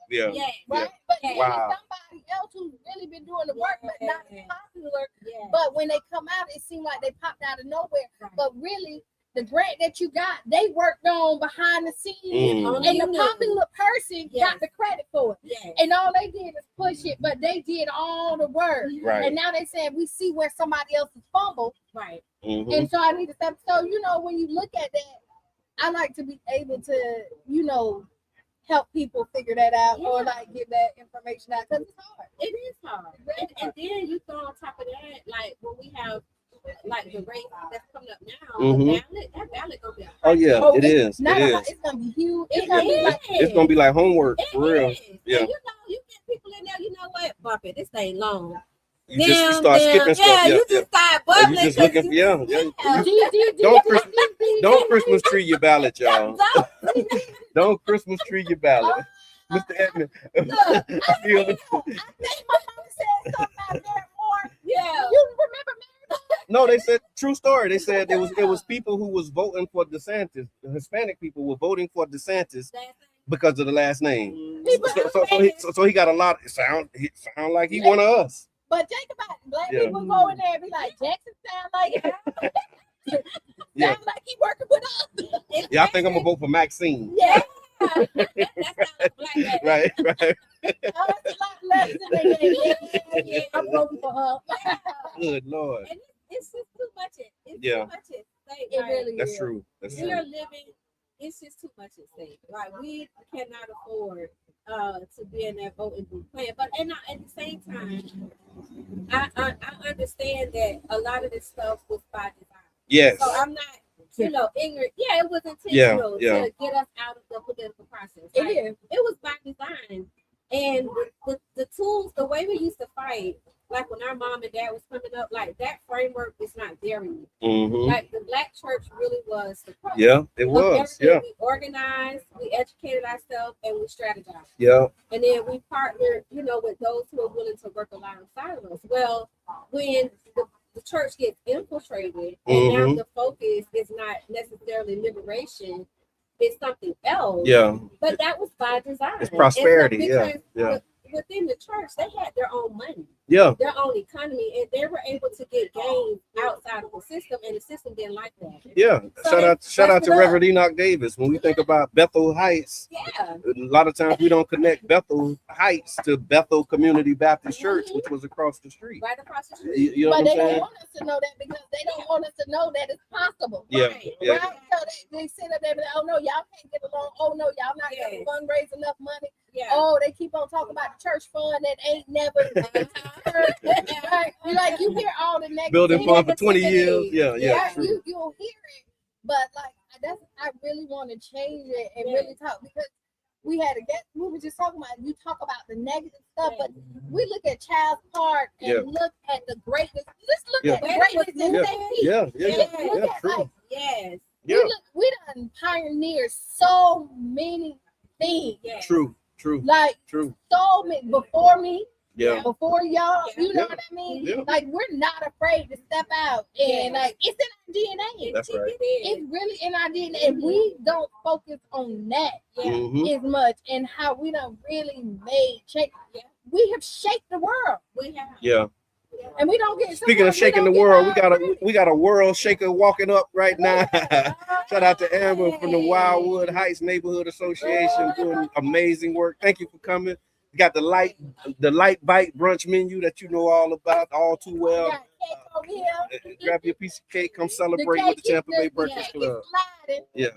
Right? But then somebody else who's really been doing the work but not popular. But when they come out, it seems like they popped out of nowhere. But really, the grant that you got, they worked on behind the scenes, and the popular person got the credit for it. And all they did is push it, but they did all the work. And now they saying we see where somebody else is fumbled. And so I need to step. So when you look at that, I like to be able to, help people figure that out or like get that information out because it's hard. It is hard. And then you throw on top of that, like when we have like the race that's coming up now, that ballot gonna be it is. It's gonna be huge. It's gonna be like homework for real. Yeah. And you get people in there. You know what? Bump it. This ain't long. You just start skipping stuff. You just start bubbling. You just looking. Don't Christmas tree your ballot, y'all. Don't Christmas tree your ballot. Mr. Edmund. I think my mom said something about that more. You remember? No, they said true story. They said it was people who was voting for DeSantis. The Hispanic people were voting for DeSantis because of the last name. So he got a lot. It sound like he one of us. But think about it. Black people go in there and be like, Jackson sound like sound like he working with us. Yeah, I think I'm gonna vote for Maxine. That's black. Right. It's a lot less than that. I'm voting for her. Good Lord. And it's just too much. It's too much at stake. It really That's is. true. We are living. It's just too much at stake. Like we cannot afford to be in that voting booth playing. But at the same time, I understand that a lot of this stuff was by design. Yes. So I'm not, ignorant. Yeah, it was intentional to get us out of the political process. Like, it was by design. And the tools, the way we used to fight, like when our mom and dad was coming up, like that framework is not there anymore. Like the Black church really was the problem. Yeah, it was. Yeah. We organized, we educated ourselves, and we strategized. Yeah. And then we partnered, with those who are willing to work alongside of us. Well, when the church gets infiltrated, and now the focus is not necessarily liberation, it's something else. Yeah. But that was by design. It's prosperity. Because within the church, they had their own money. their own economy, and they were able to get gains outside of the system, and the system didn't like that. Yeah, So shout out to Reverend Enoch Davis. When we think about Bethel Heights, a lot of times we don't connect Bethel Heights to Bethel Community Baptist Church, which was across the street. Right across the street. You know but what they I'm don't saying? want us to know that because they don't want us to know that it's possible. Yeah, Right. yeah. Right? So they sit up there and be like, oh no, y'all can't get along. Oh no, y'all not gonna fundraise enough money. Yeah. Oh, they keep on talking about the church fund that ain't never right? You hear all the negative Building fund for 20 years. Yeah, true. you'll hear it, but I really want to change it and really talk because we were just talking about, you talk about the negative stuff, but we look at Child's Park and look at the greatness. Let's look at the greatness in True. Yes. We done pioneered so many things. True. True. So many before me. Yeah. Before y'all, you know what I mean? Yeah. We're not afraid to step out and it's in our DNA. That's right. It's really in our DNA, and we don't focus on that as much and how we done really made change. We have shaped the world. We have. Yeah. And we don't get. Speaking of shaking the world, we got a world shaker walking up right now. Shout out to Amber from the Wildwood Heights Neighborhood Association, doing amazing work. Thank you for coming. We got the light bite brunch menu that you know all about, all too well. Grab your piece of cake, come celebrate with the Tampa Bay Breakfast Club. Yeah.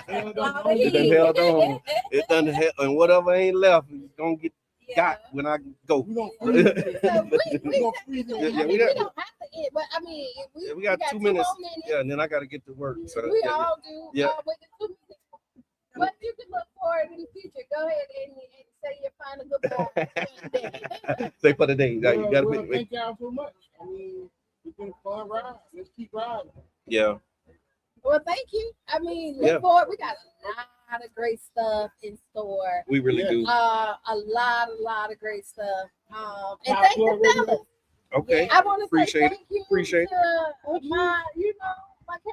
It done held on. It done held, and whatever ain't left, it's gonna get got when I go. We don't have to end, but I mean, we got 2 minutes. Yeah, and then I got to get to work. So we all do. Yeah. With the 2 minutes. What you can look forward in the future? Go ahead and say your final goodbye. Say for the day. You gotta thank y'all so much. I mean, it's been a fun ride. Let's keep riding. Yeah. Well, thank you. I mean, look forward. We got a lot of great stuff in store. We really do. A lot of great stuff. And thank the fellas. Okay. I want to say thank you Appreciate to my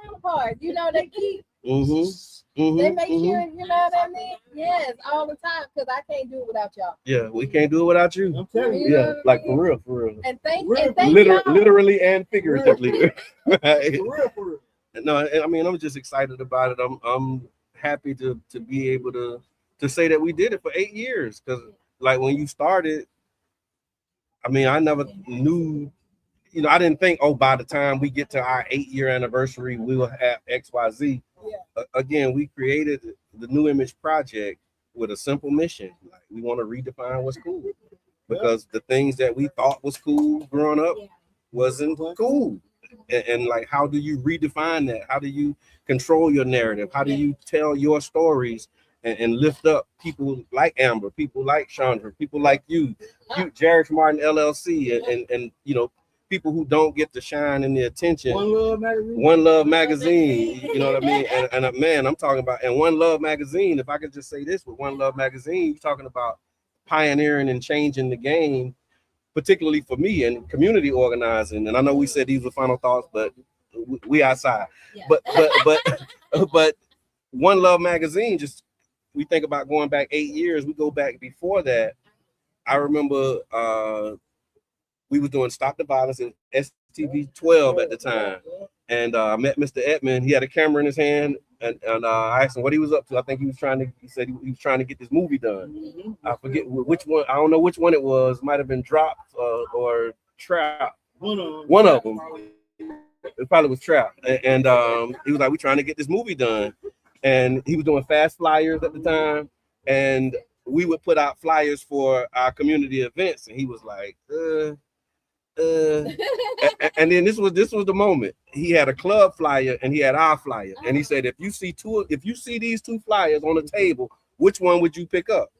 counterpart. They keep. Mm-hmm. They make sure, you know what I mean? Yes, all the time, because I can't do it without y'all. Yeah, we can't do it without you. I'm telling you. Yeah, like for real. And thank literally and figuratively. Right. For real. No, I mean, I'm just excited about it. I'm happy to be able to say that we did it for 8 years. Because when you started, I mean, I never knew. I didn't think, by the time we get to our 8-year anniversary, we will have XYZ. Yeah. Again, we created the New Image Project with a simple mission. We want to redefine what's cool, because the things that we thought was cool growing up wasn't cool. And how do you redefine that? How do you control your narrative? How do you tell your stories and lift up people like Amber, people like Chandra, people like you, Jared Martin LLC, and people who don't get the shine and the attention. One Love Magazine. You know what I mean? And man, I'm talking about, and One Love Magazine, if I could just say this, with One Love Magazine, you're talking about pioneering and changing the game, particularly for me in community organizing. And I know we said these were final thoughts, but we outside. Yeah. But One Love Magazine, just, we think about going back 8 years, we go back before that. I remember we was doing Stop the Violence in STV 12 at the time. And I met Mr. Edmond. He had a camera in his hand, and I asked him what he was up to. I think he said he was trying to get this movie done. I forget which one. I don't know which one it was. Might have been Dropped or Trap. One of them. It probably was Trap. And he was like, we're trying to get this movie done. And he was doing fast flyers at the time. And we would put out flyers for our community events. And he was like, and then this was the moment. He had a club flyer and he had our flyer, and he said, if you see these two flyers on the table, which one would you pick up?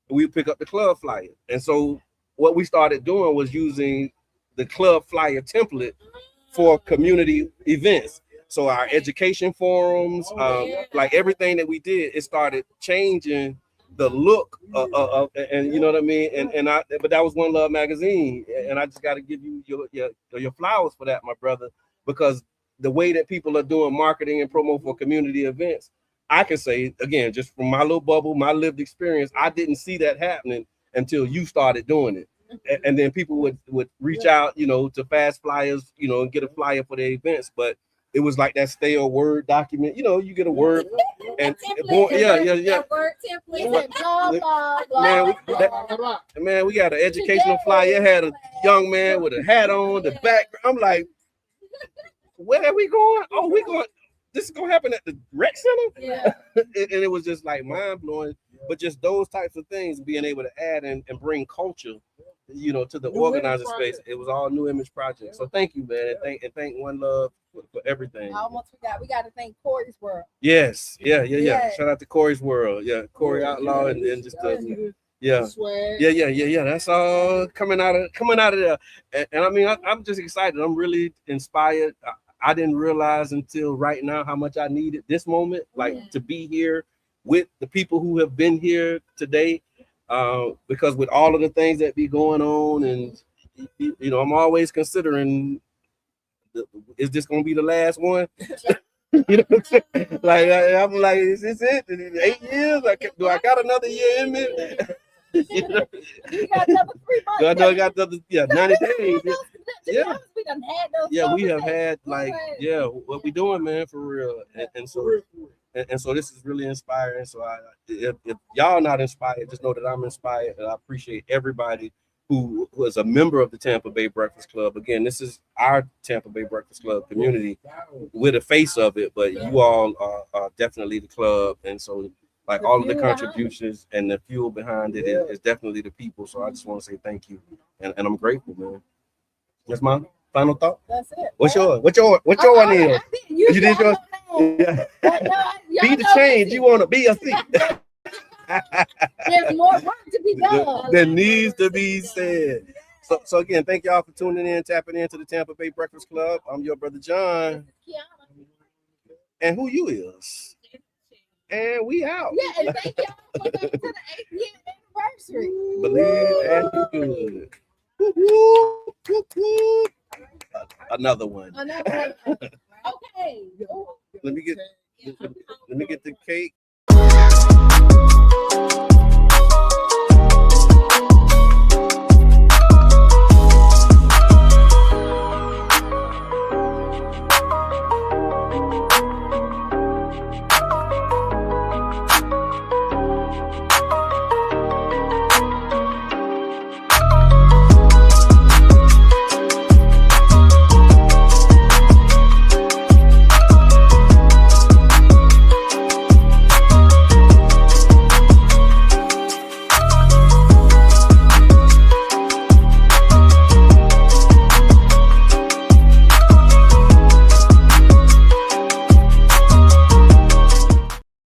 We pick up the club flyer. And so what we started doing was using the club flyer template for community events. So our education forums, everything that we did, it started changing the look and you know what I mean, but that was One Love Magazine, and I just got to give you your flowers for that, my brother, because the way that people are doing marketing and promo for community events, I can say again, just from my little bubble, my lived experience, I didn't see that happening until you started doing it. and then people would reach out, to fast flyers, and get a flyer for their events. But it was like that stale Word document. You get a Word, and Template, yeah. Word template. Man, we got an educational flyer. It had a young man with a hat on the background. I'm like, where are we going? Oh, we going. This is gonna happen at the rec center. Yeah. And it was just like mind blowing. But just those types of things, being able to add and bring culture, to the organizing space. It was all New Image Project. So thank you, man, and thank One Love for everything. Almost we got to thank Corey's World. Yes, yeah. Shout out to Corey's World. Yeah, Corey Outlaw and just yeah. That's all coming out of there. And I mean, I'm just excited. I'm really inspired. I didn't realize until right now how much I needed this moment, to be here with the people who have been here today. Because with all of the things that be going on, and I'm always considering, is this gonna be the last one? What I'm saying? I'm like, is this it? 8 years? Do I got another year in me? You got another 3 months. I know I got another 90 days. Yeah. We done had those. Yeah, we have had what we doing, man, for real. And so this is really inspiring. So if y'all not inspired, just know that I'm inspired, and I appreciate everybody who was a member of the Tampa Bay Breakfast Club. Again, this is our Tampa Bay Breakfast Club community. We're the face of it, but you all are definitely the club. And so all of the contributions and the fuel behind it is definitely the people. So I just want to say thank you. And I'm grateful, man. That's my final thought. That's it. What's yours? What's your one is? You did yours? Yeah. Be the change you want to be. There's more work to be done. There needs to be said. So again, thank y'all for tuning in, tapping into the Tampa Bay Breakfast Club. I'm your brother John. And who you is? And we out. Yeah, and thank y'all for coming to the 8th year anniversary. Believe and do good. Another one. Okay. Let me get the cake.